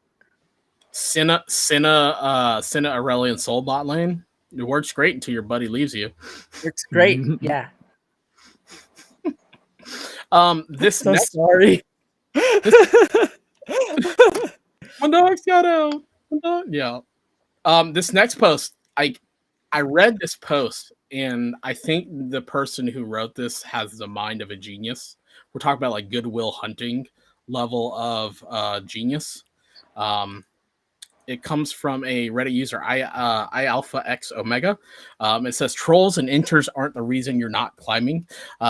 Senna, Aurelion Soul bot lane. It works great until your buddy leaves you. It's great. Yeah. This I'm so sorry. My dog's got out. Yeah. This next post, I read this post, and I think the person who wrote this has the mind of a genius. We're talking about like Goodwill Hunting level of genius. It comes from a Reddit user, I Alpha X Omega. It says trolls and inters aren't the reason you're not climbing.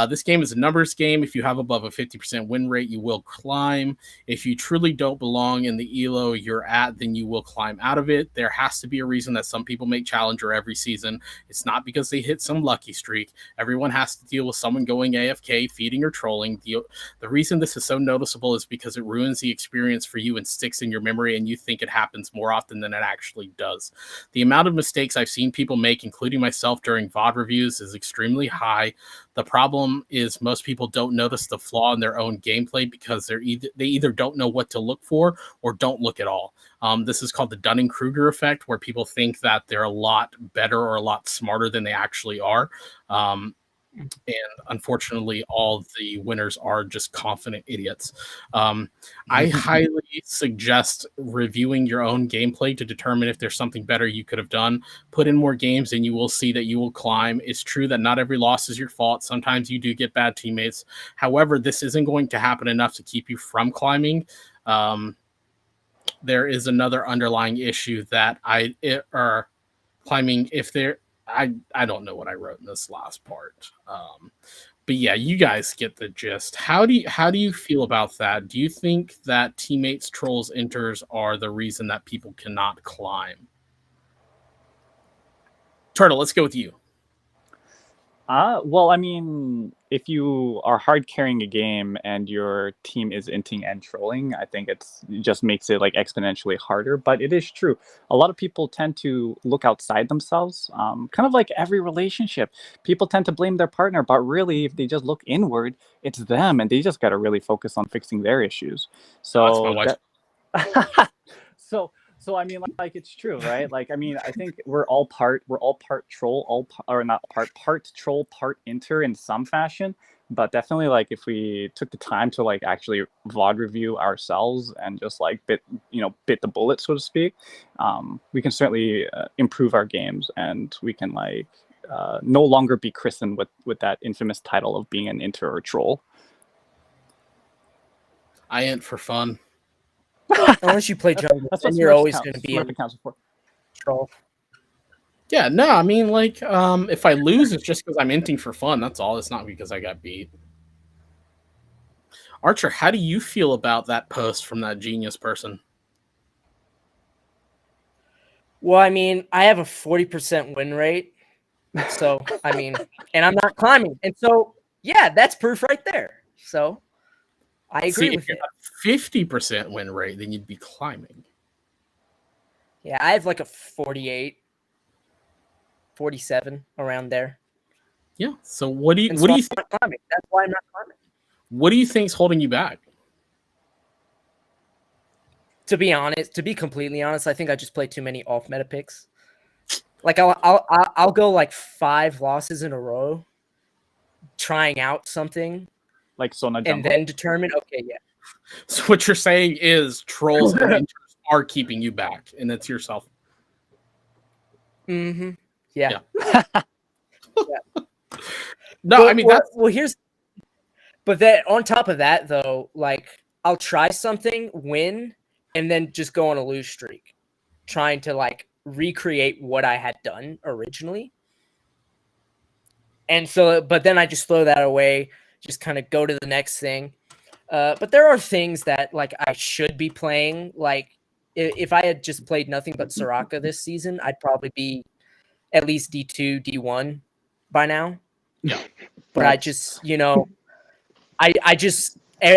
This game is a numbers game. If you have above a 50% win rate, you will climb. If you truly don't belong in the elo you're at, then you will climb out of it. There has to be a reason that some people make Challenger every season. It's not because they hit some lucky streak. Everyone has to deal with someone going AFK, feeding, or trolling. The reason this is so noticeable is because it ruins the experience for you and sticks in your memory, and you think it happens more often than it actually does. The amount of mistakes I've seen people make, including myself during VOD reviews, is extremely high. The problem is most people don't notice the flaw in their own gameplay because they either don't know what to look for or don't look at all. This is called the Dunning-Kruger effect, where people think that they're a lot better or a lot smarter than they actually are. And unfortunately, all the winners are just confident idiots. I highly suggest reviewing your own gameplay to determine if there's something better you could have done. Put in more games and you will see that you will climb. It's true that not every loss is your fault. Sometimes you do get bad teammates. However, this isn't going to happen enough to keep you from climbing. There is another underlying issue that climbing if they're I don't know what I wrote in this last part. But yeah, you guys get the gist. How do you feel about that? Do you think that teammates, trolls, inters are the reason that people cannot climb? Turtle, let's go with you. Well, I mean, if you are hard carrying a game and your team is inting and trolling, I think it just makes it like exponentially harder. But it is true. A lot of people tend to look outside themselves, kind of like every relationship. People tend to blame their partner, but really, if they just look inward, it's them, and they just got to really focus on fixing their issues. So So I mean, like it's true, right? Like I mean, I think we're all part troll, part troll, part inter in some fashion. But definitely, like if we took the time to like actually VOD review ourselves and just like bit the bullet, so to speak, we can certainly improve our games, and we can like no longer be christened with that infamous title of being an inter or troll. I int for fun. Unless you play jungle, then you're always going to be a troll. Yeah, no, I mean, like, if I lose, it's just because I'm inting for fun. That's all. It's not because I got beat. Archer, how do you feel about that post from that genius person? Well, I mean, I have a 40% win rate. So, I mean, and I'm not climbing. And so, yeah, that's proof right there. So, I agree with you. If you have a 50% win rate, then you'd be climbing. Yeah, I have like a 48, 47 around there. Yeah. So what do you think? That's why I'm not climbing. What do you think's holding you back? To be completely honest, I think I just play too many off meta picks. Like I'll go like 5 losses in a row trying out something Like Sona and Jumbo. then determine, okay, yeah. So what you're saying is trolls and inters are keeping you back, and it's yourself. Mm-hmm. Yeah. No, But, I mean well, that's but then on top of that though, like I'll try something, win, and then just go on a lose streak, trying to like recreate what I had done originally. And so, but then I just throw that away, just kind of go to the next thing. But there are things that like I should be playing. Like if I had just played nothing but Soraka this season, I'd probably be at least D2, D1 by now. Yeah. But I just,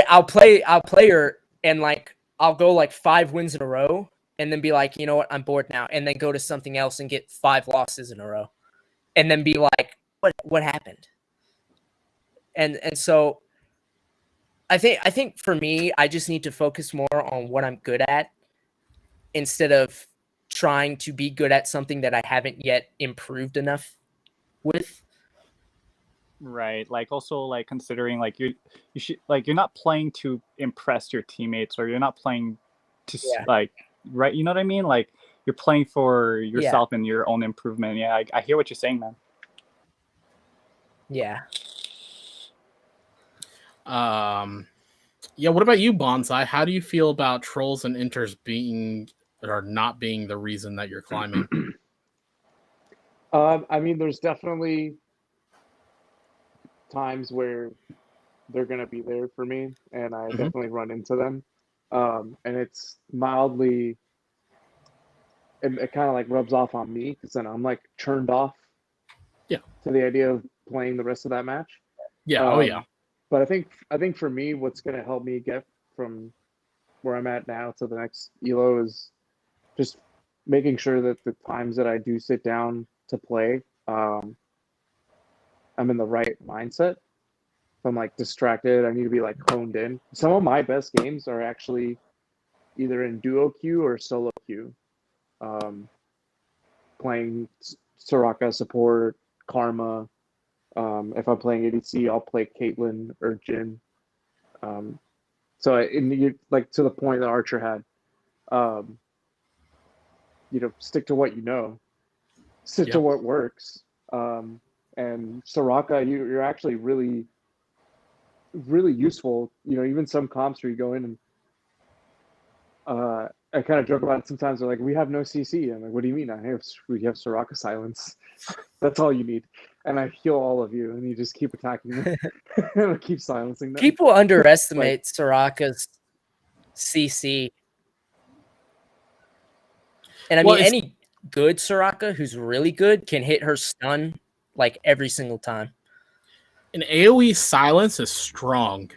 I'll play her and like I'll go like 5 wins in a row and then be like, you know what, I'm bored now, and then go to something else and get 5 losses in a row. And then be like, what happened? And so I think for me, I just need to focus more on what I'm good at instead of trying to be good at something that I haven't yet improved enough with. Right. Like also like considering like you should like you're not playing to impress your teammates, or you're not playing to like, right, you know what I mean? Like you're playing for yourself and your own improvement. Yeah, I hear what you're saying, man. Yeah. Yeah, what about you, Bonsai? How do you feel about trolls and inters being or not being the reason that you're climbing? I mean, there's definitely times where they're gonna be there for me, and I definitely run into them. And it's mildly, it kind of like rubs off on me because then I'm like turned off. Yeah. To the idea of playing the rest of that match. Yeah. Oh yeah. But I think for me, what's gonna help me get from where I'm at now to the next elo is just making sure that the times that I do sit down to play, I'm in the right mindset. If I'm like distracted, I need to be like honed in. Some of my best games are actually either in duo queue or solo queue. Playing Soraka support, Karma. If I'm playing ADC, I'll play Caitlyn or Jhin. So like to the point that Archer had, stick to what you know, stick to what works. And Soraka, you're actually really, really useful. Even some comps where you go in and I kind of joke about it sometimes. They're like, we have no CC. I'm like, what do you mean? We have Soraka silence. That's all you need. And I heal all of you, and you just keep attacking them. And I keep silencing them. People underestimate Soraka's CC. And I mean, any good Soraka who's really good can hit her stun like every single time. An AoE silence is strong.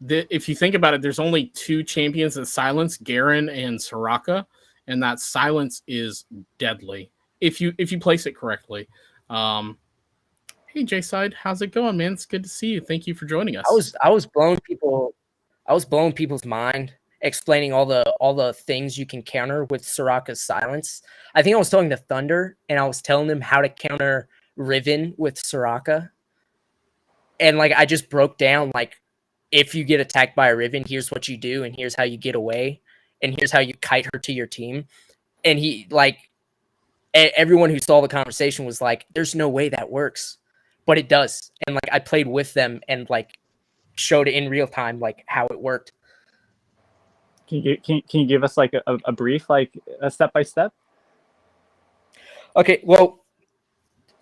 If you think about it, there's only 2 champions that silence, Garen and Soraka, and that silence is deadly if you place it correctly. Hey J-Side, how's it going, man? It's good to see you. Thank you for joining us. I was blowing people's mind, explaining all the things you can counter with Soraka's silence. I think I was talking to Thunder, and I was telling them how to counter Riven with Soraka. And like I just broke down like, if you get attacked by a Riven, here's what you do, and here's how you get away, and here's how you kite her to your team. And he like everyone who saw the conversation was like, there's no way that works. But it does. And like I played with them and like showed it in real time like how it worked. Can you give us like a brief, like a step by step? Okay, well,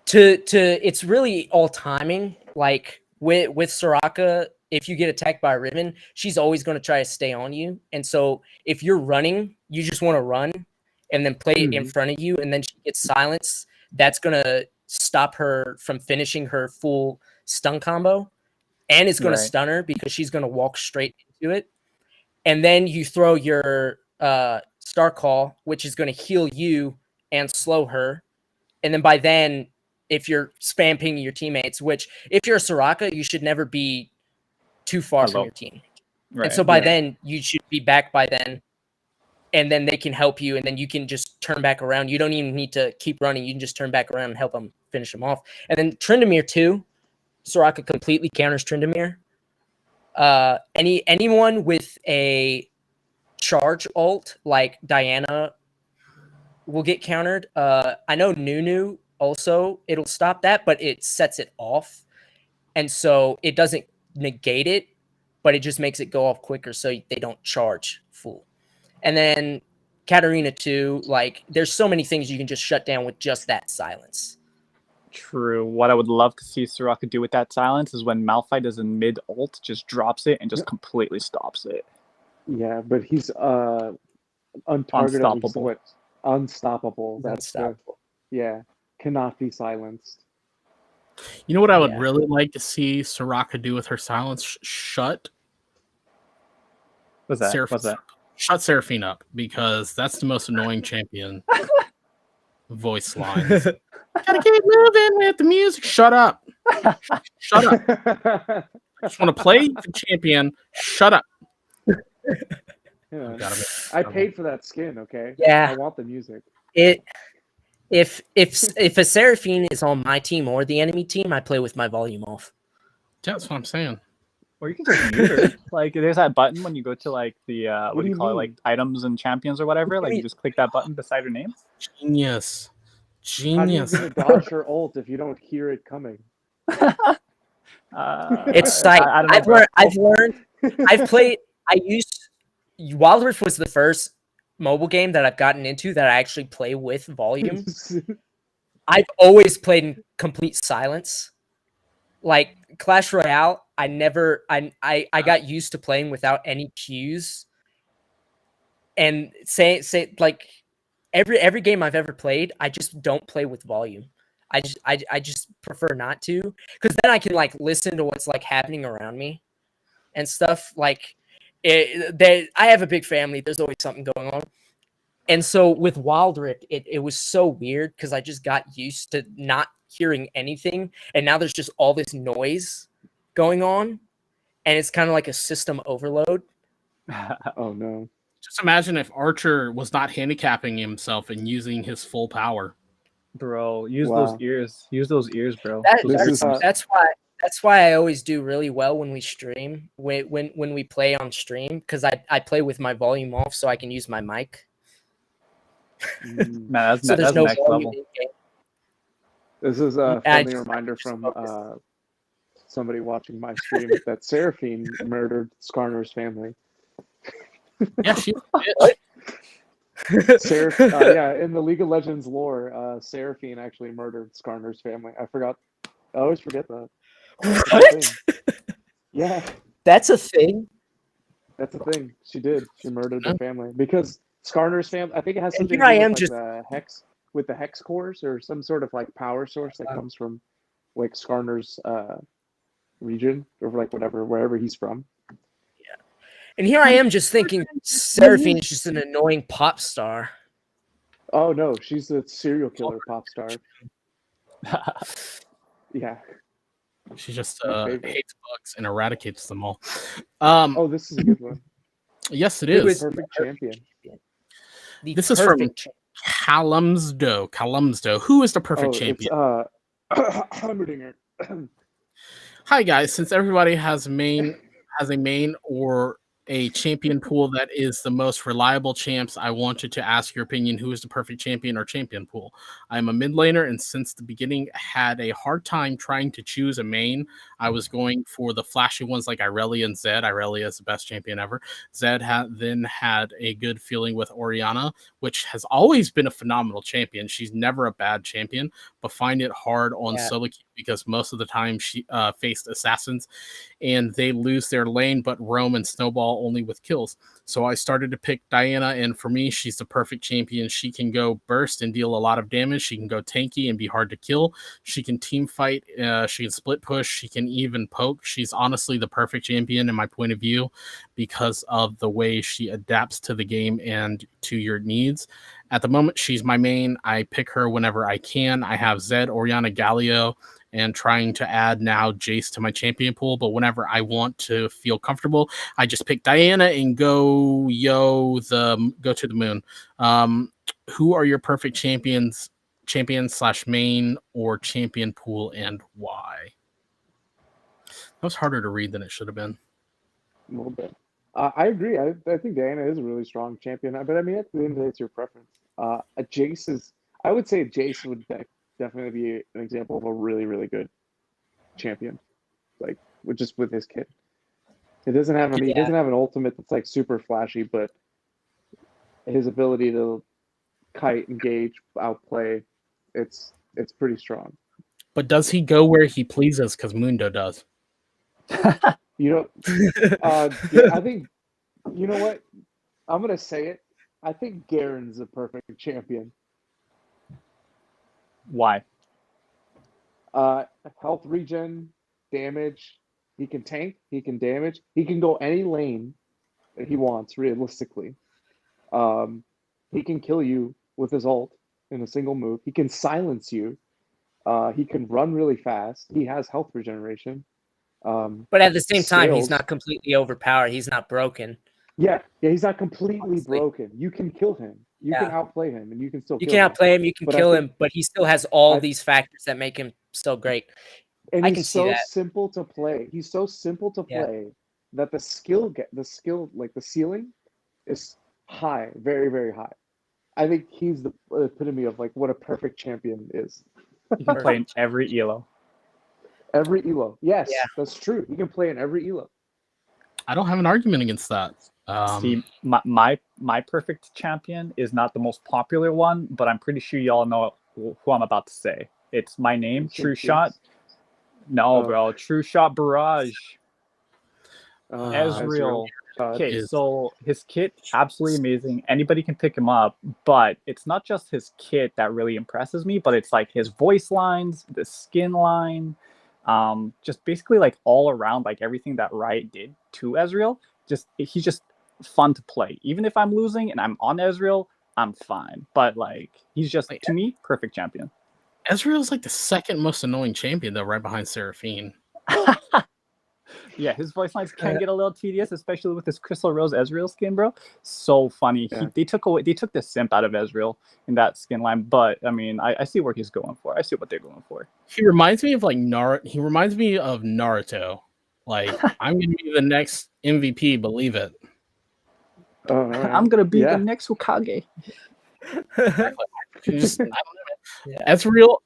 to it's really all timing. Like with Soraka, if you get attacked by a Riven, she's always going to try to stay on you. And so if you're running, you just want to run and then play it in front of you, and then she gets silence. That's going to stop her from finishing her full stun combo, and it's going to stun her because she's going to walk straight into it. And then you throw your Star Call, which is going to heal you and slow her. And then by then, if you're spam pinging your teammates, which if you're a Soraka, you should never be too far from your team. Right. And so by then, you should be back by then. And then they can help you, and then you can just turn back around. You don't even need to keep running. You can just turn back around and help them finish them off. And then Tryndamere too. Soraka completely counters Tryndamere. Anyone with a charge ult like Diana will get countered. I know Nunu also, it'll stop that, but it sets it off. And so it doesn't negate it, but it just makes it go off quicker so they don't charge full. And then Katarina too, like there's so many things you can just shut down with just that silence. True. What I would love to see Soraka do with that silence is when Malphite is in mid ult, just drops it and just completely stops it. Yeah, but he's untargetable. Unstoppable. Unstoppable. That's Unstoppable. cannot be silenced. You know what I would really like to see Soraka do with her silence? Shut. What's that? Shut Seraphine up, because that's the most annoying champion voice lines. Gotta keep moving with the music. Shut up. Shut up. I just want to play the champion. Shut up. Yeah. I paid for that skin, okay? Yeah. I want the music. If a Seraphine is on my team or the enemy team, I play with my volume off. That's what I'm saying. Or you can just mute her. Like there's that button when you go to like the what do you call it, like items and champions or whatever. Like you just click that button beside her name. Genius. How are you gonna dodge her ult if you don't hear it coming? It's sight. I've learned. I've played. Wild Rift was the first mobile game that I've gotten into that I actually play with volume. I've always played in complete silence. Like Clash Royale, I got used to playing without any cues. And say like every game I've ever played, I just don't play with volume. I just prefer not to, because then I can like listen to what's like happening around me and stuff. Like I have a big family. There's always something going on. And so with Wild Rift, it was so weird because I just got used to not hearing anything. And now there's just all this noise going on. And it's kind of like a system overload. Oh, no. Just imagine if Archer was not handicapping himself and using his full power. Bro, use those ears. Use those ears, bro. That's why I always do really well when we stream, when we play on stream, because I play with my volume off so I can use my mic. Man, that's so there's no next volume level. in-game. This is a friendly reminder from somebody watching my stream that Seraphine murdered Skarner's family. Yeah, she did. In the League of Legends lore, Seraphine actually murdered Skarner's family. I always forget that. What? Yeah. That's a thing? That's a thing. She did. She murdered the family. Because Skarner's family, I think it has something to do with the hex cores or some sort of like power source that comes from like Skarner's region or like wherever he's from. And here I am just thinking Seraphine is just an annoying pop star. Oh no, she's a serial killer pop star. Yeah. She just hates bugs and eradicates them all. This is a good one. Yes, it is. Perfect champion. This is from Calumsdo. Who is the perfect champion? It's Humberdinger. Hi guys, since everybody has a main or a champion pool that is the most reliable champs, I wanted to ask your opinion. Who is the perfect champion or champion pool? I'm a mid laner, and since the beginning had a hard time trying to choose a main. I was going for the flashy ones like Irelia and Zed. Irelia is the best champion ever. Zed then had a good feeling with Orianna, which has always been a phenomenal champion. She's never a bad champion, but find it hard on solo queue because most of the time she faced assassins and they lose their lane, but roam and snowball only with kills. So I started to pick Diana, and for me, she's the perfect champion. She can go burst and deal a lot of damage. She can go tanky and be hard to kill. She can team fight. She can split push. She can even poke. She's honestly the perfect champion in my point of view because of the way she adapts to the game and to your needs. At the moment, she's my main. I pick her whenever I can. I have Zed, Orianna, Galio, and trying to add now Jace to my champion pool. But whenever I want to feel comfortable, I just pick Diana and go to the moon. Who are your perfect champion / main or champion pool, and why? was harder to read than it should have been. A little bit. I agree. I think Diana is a really strong champion, but I mean, at the end of the day, it's your preference. A Jace is. I would say Jace would definitely be an example of a really, really good champion, like with his kit. It doesn't have. I mean, he doesn't have an ultimate that's like super flashy, but his ability to kite, engage, outplay, it's pretty strong. But does he go where he pleases? Because Mundo does. You know, I think, you know what? I'm gonna say it. I think Garen's a perfect champion. Why? Health regen, damage. He can tank. He can damage. He can go any lane that he wants. Realistically, he can kill you with his ult in a single move. He can silence you. He can run really fast. He has health regeneration. But at the same time, he's scales. not completely overpowered. He's not broken. Yeah, he's not completely Honestly. broken. You can kill him. You can outplay him, and you can still. You kill can him. outplay him. You can But I kill think- him, but he still has all these factors that make him so great. And I he's can see so that. simple to play. He's so simple to Yeah. play that the skill like the ceiling is high, very, very high. I think he's the epitome of like what a perfect champion is. You can play in every elo. Every elo. Yes, Yeah. that's true. You can play in every elo. I don't have an argument against that. See, my perfect champion is not the most popular one, but I'm pretty sure y'all know who I'm about to say. It's my name, True Shot. No, bro, True Shot Barrage. Ezreal. Okay, is- so his kit, absolutely amazing. Anybody can pick him up, but it's not just his kit that really impresses me, but it's like his voice lines, the skin line, just basically like all around, like everything that Riot did to Ezreal. He's just fun to play. Even if I'm losing and I'm on Ezreal, I'm fine. But like, he's just, to me, perfect champion. Ezreal's like the second most annoying champion, though, right behind Seraphine. Yeah, his voice lines can get a little tedious, especially with this Crystal Rose Ezreal skin, bro. So funny. Yeah. They took the simp out of Ezreal in that skin line, but I mean, I see where he's going for. I see what they're going for. He reminds me of like He reminds me of Naruto. Like, I'm gonna be the next MVP, believe it. I'm gonna be the next Hokage. Just, I don't know. Ezreal.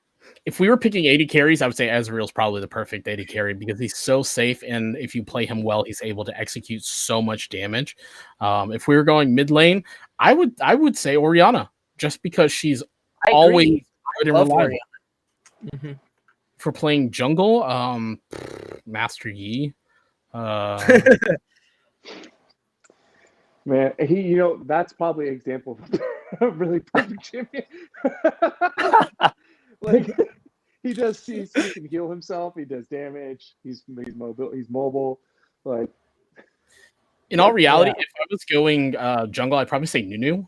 If we were picking 80 carries, I would say Ezreal's probably the perfect 80 carry because he's so safe, and if you play him well, he's able to execute so much damage. If we were going mid lane, I would say Orianna, just because she's always good and reliable. Mm-hmm. For playing jungle, Master Yi. Man, that's probably an example of a really perfect champion. Like, he can heal himself, he does damage, he's mobile. Like, in all reality, if I was going jungle, I'd probably say Nunu.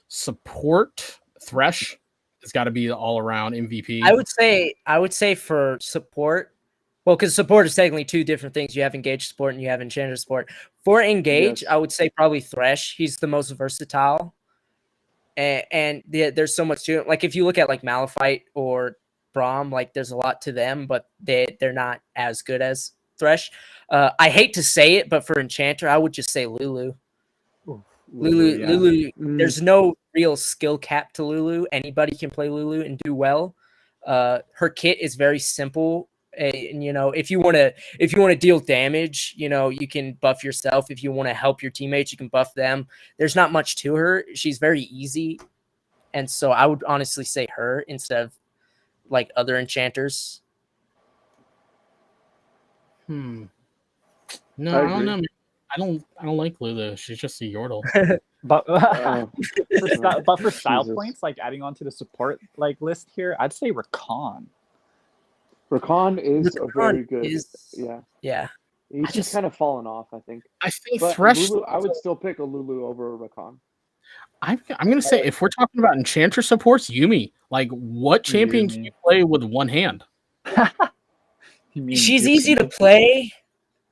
Support Thresh has got to be the all-around MVP. I would say for support, well, because support is technically two different things. You have engage support and you have enchanter support. For engage, I would say probably Thresh. He's the most versatile. And there's so much to it. Like if you look at like Malphite or Braum, like there's a lot to them, but they're not as good as Thresh. I hate to say it, but for enchanter, I would just say Lulu. Lulu. There's no real skill cap to Lulu. Anybody can play Lulu and do well. Her kit is very simple. And if you want to deal damage, you can buff yourself. If you want to help your teammates, you can buff them. There's not much to her. She's very easy, and so I would honestly say her instead of like other enchanters. No, I don't know. I don't like Lulu. She's just a Yordle. But for style points, like adding on to the support like list here, I'd say Rakan. Rakan is a very good. Yeah. He's just kind of fallen off, I think. I think but Thresh. Lulu, I would still pick a Lulu over Rakan. I'm gonna say if we're talking about enchanter supports, Yumi. Like, what champion can you play with one hand? She's easy to play,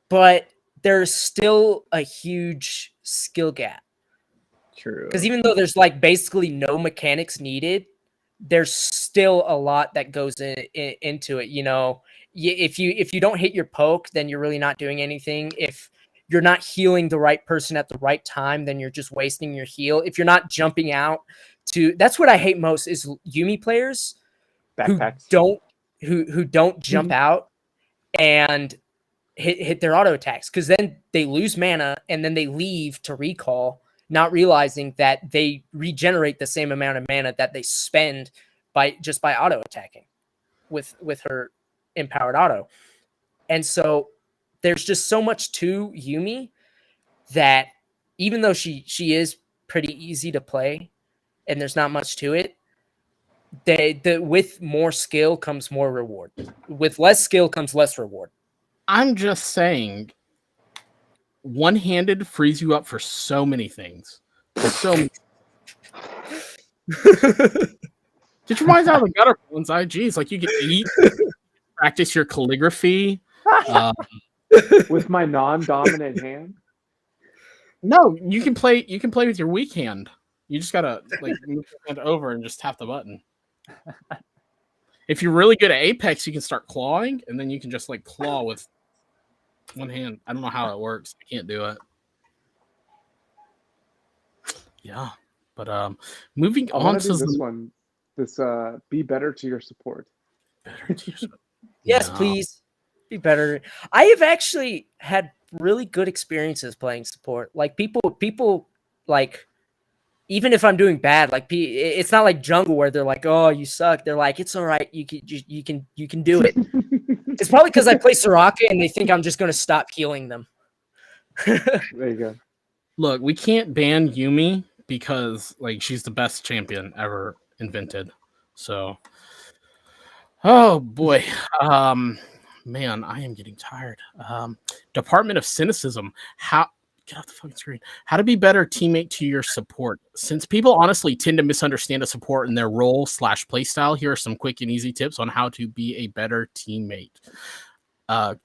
but there's still a huge skill gap. True. Because even though there's like basically no mechanics needed, there's still a lot that goes into it. if you don't hit your poke, then you're really not doing anything. If you're not healing the right person at the right time, then you're just wasting your heal. If you're not jumping out that's what I hate most is Yuumi players Backpacks. who don't jump out and hit their auto attacks, because then they lose mana and then they leave to recall, not realizing that they regenerate the same amount of mana that they spend by auto attacking with her empowered auto. And so there's just so much to Yuumi that even though she is pretty easy to play and there's not much to it, with more skill comes more reward. With less skill comes less reward. I'm just saying, one-handed frees you up for so many things. So many. Get your minds out of the gutter, inside. Jeez, like you can eat, practice your calligraphy. With my non-dominant hand. No, you can play with your weak hand. You just gotta like move your hand over and just tap the button. If you're really good at Apex, you can start clawing, and then you can just like claw with one hand. I don't know how it works. I can't do it. Yeah, but moving on to this one. This be better to your support. Better to your support. Yes, please be better. I have actually had really good experiences playing support. Like people like, even if I'm doing bad, like it's not like jungle where they're like, "Oh, you suck." They're like, "It's all right. You can do it." It's probably because I play Soraka and they think I'm just going to stop healing them. There you go. Look, we can't ban Yuumi because like she's the best champion ever invented. So, oh boy, man, I am getting tired. Department of Cynicism. Get off the fucking screen. How to be better teammate to your support. Since people honestly tend to misunderstand a support in their role / playstyle, here are some quick and easy tips on how to be a better teammate.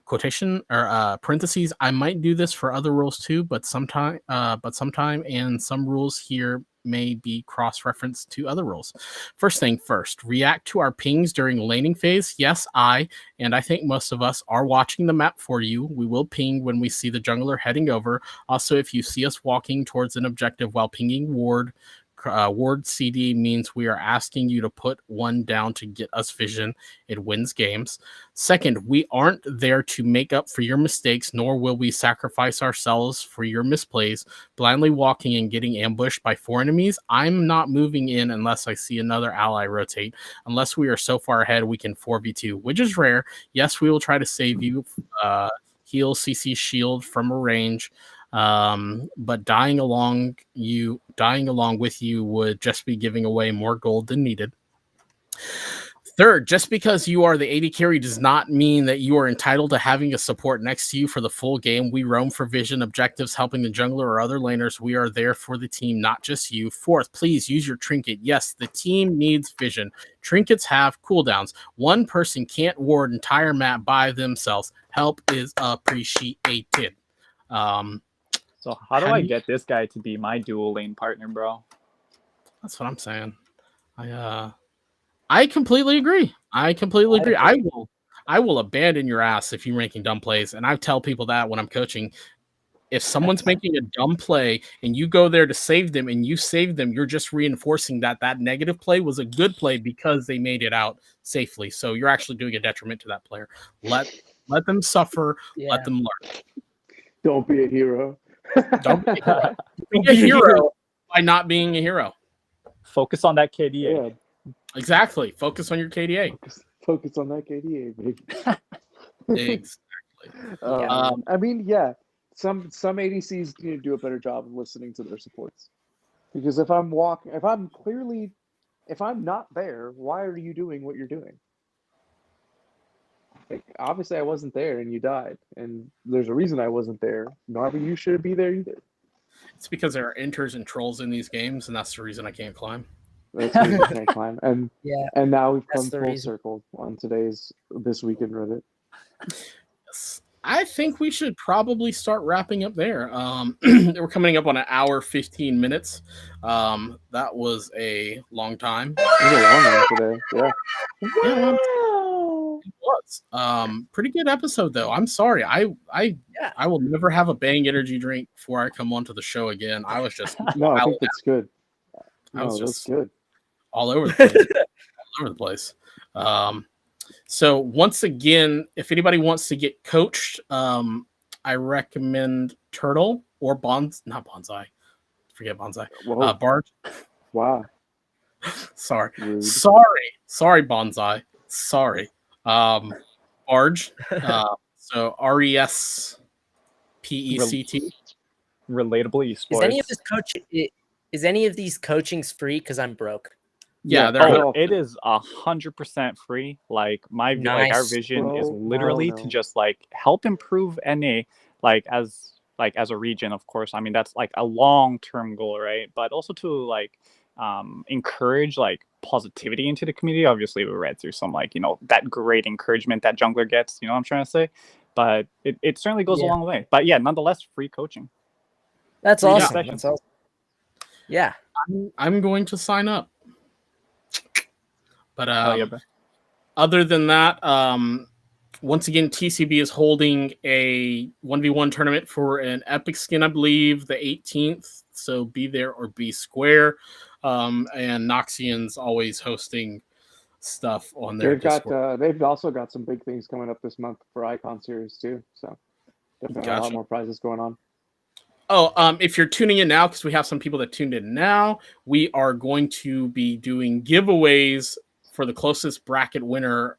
Quotation or parentheses. I might do this for other rules too, but sometime and some rules here may be cross-referenced to other rules. First thing first, react to our pings during laning phase. Yes, I think most of us are watching the map for you. We will ping when we see the jungler heading over. Also, if you see us walking towards an objective while pinging ward CD means we are asking you to put one down to get us vision. It wins games. Second, we aren't there to make up for your mistakes, nor will we sacrifice ourselves for your misplays. Blindly walking and getting ambushed by 4 enemies, I'm not moving in unless I see another ally rotate. Unless we are so far ahead, we can 4v2, which is rare. Yes, we will try to save you, heal CC shield from a range. But dying along with you would just be giving away more gold than needed. Third, just because you are the AD carry does not mean that you are entitled to having a support next to you for the full game. We roam for vision, objectives, helping the jungler or other laners. We are there for the team, not just you. Fourth, please use your trinket. Yes, the team needs vision. Trinkets have cooldowns. One person can't ward entire map by themselves. Help is appreciated. So how do I get this guy to be my dual lane partner, bro? That's what I'm saying. I completely agree. I will abandon your ass if you're making dumb plays. And I tell people that when I'm coaching. If someone's making a dumb play and you go there to save them and you save them, you're just reinforcing that negative play was a good play because they made it out safely. So you're actually doing a detriment to that player. Let them suffer. Yeah. Let them learn. Don't be a hero. Don't be a hero by not being a hero. Focus on that KDA. Yeah. Exactly. Focus on your KDA. Focus on that KDA, baby. Exactly. I mean, yeah. Some ADCs need to do a better job of listening to their supports. Because if I'm not there, why are you doing what you're doing? Like, obviously I wasn't there and you died. And there's a reason I wasn't there. Maybe you shouldn't be there either. It's because there are enters and trolls in these games, and that's the reason I can't climb. That's the reason I can't climb. And yeah, and now we've come full circle on this week in Reddit. Yes. I think we should probably start wrapping up there. We're coming up on an hour, 15 minutes. That was a long time. It was a long one today. Yeah. Wow. It was. was. Pretty good episode though. I'm sorry. I will never have a Bang energy drink before I come onto the show again. I was just No, I wild think that's good. I was No, that's just good. all over the place. All over the place. So once again, if anybody wants to get coached, I recommend Turtle or not Bonsai. Forget Bonsai. Whoa. Barge. Wow. Sorry. Rude. Sorry, Bonsai. Sorry. Barge. So RESPECT. Relatably esports. Is any of these coachings free? Because I'm broke. Yeah, it is 100% free. Like our Nice, vision bro. is literally No. to just like help improve NA, as a region, of course. I mean, that's like a long-term goal, right? But also to like encourage like positivity into the community. Obviously, we read through some that great encouragement that jungler gets. You know what I'm trying to say? But it certainly goes a long way. But yeah, nonetheless, free coaching. That's Free awesome. sessions. That's awesome. Yeah. I'm going to sign up. But Yeah, bro. other than that, once again, TCB is holding a 1v1 tournament for an epic skin, I believe, the 18th. So be there or be square. And Noxian's always hosting stuff on their Discord. They've also got some big things coming up this month for Icon Series too. So definitely a lot more prizes going on. Oh, if you're tuning in now, because we have some people that tuned in now, we are going to be doing giveaways for the closest bracket winner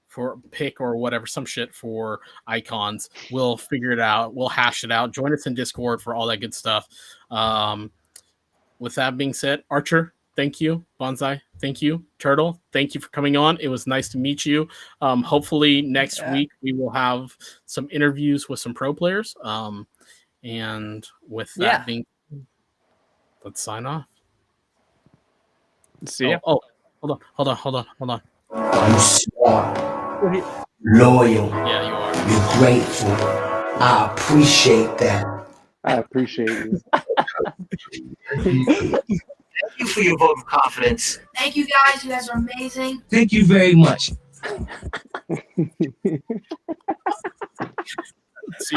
for pick or whatever, some shit for icons. We'll figure it out. We'll hash it out. Join us in Discord for all that good stuff. With that being said, Archer, thank you. Bonsai, thank you. Turtle, thank you for coming on. It was nice to meet you. Hopefully next week we will have some interviews with some pro players. And with that being, let's sign off. See ya. Oh, hold on. I'm smart, loyal. Yeah, you are. You're grateful. I appreciate that. I appreciate you. Thank you for your vote of confidence. Thank you guys. You guys are amazing. Thank you very much.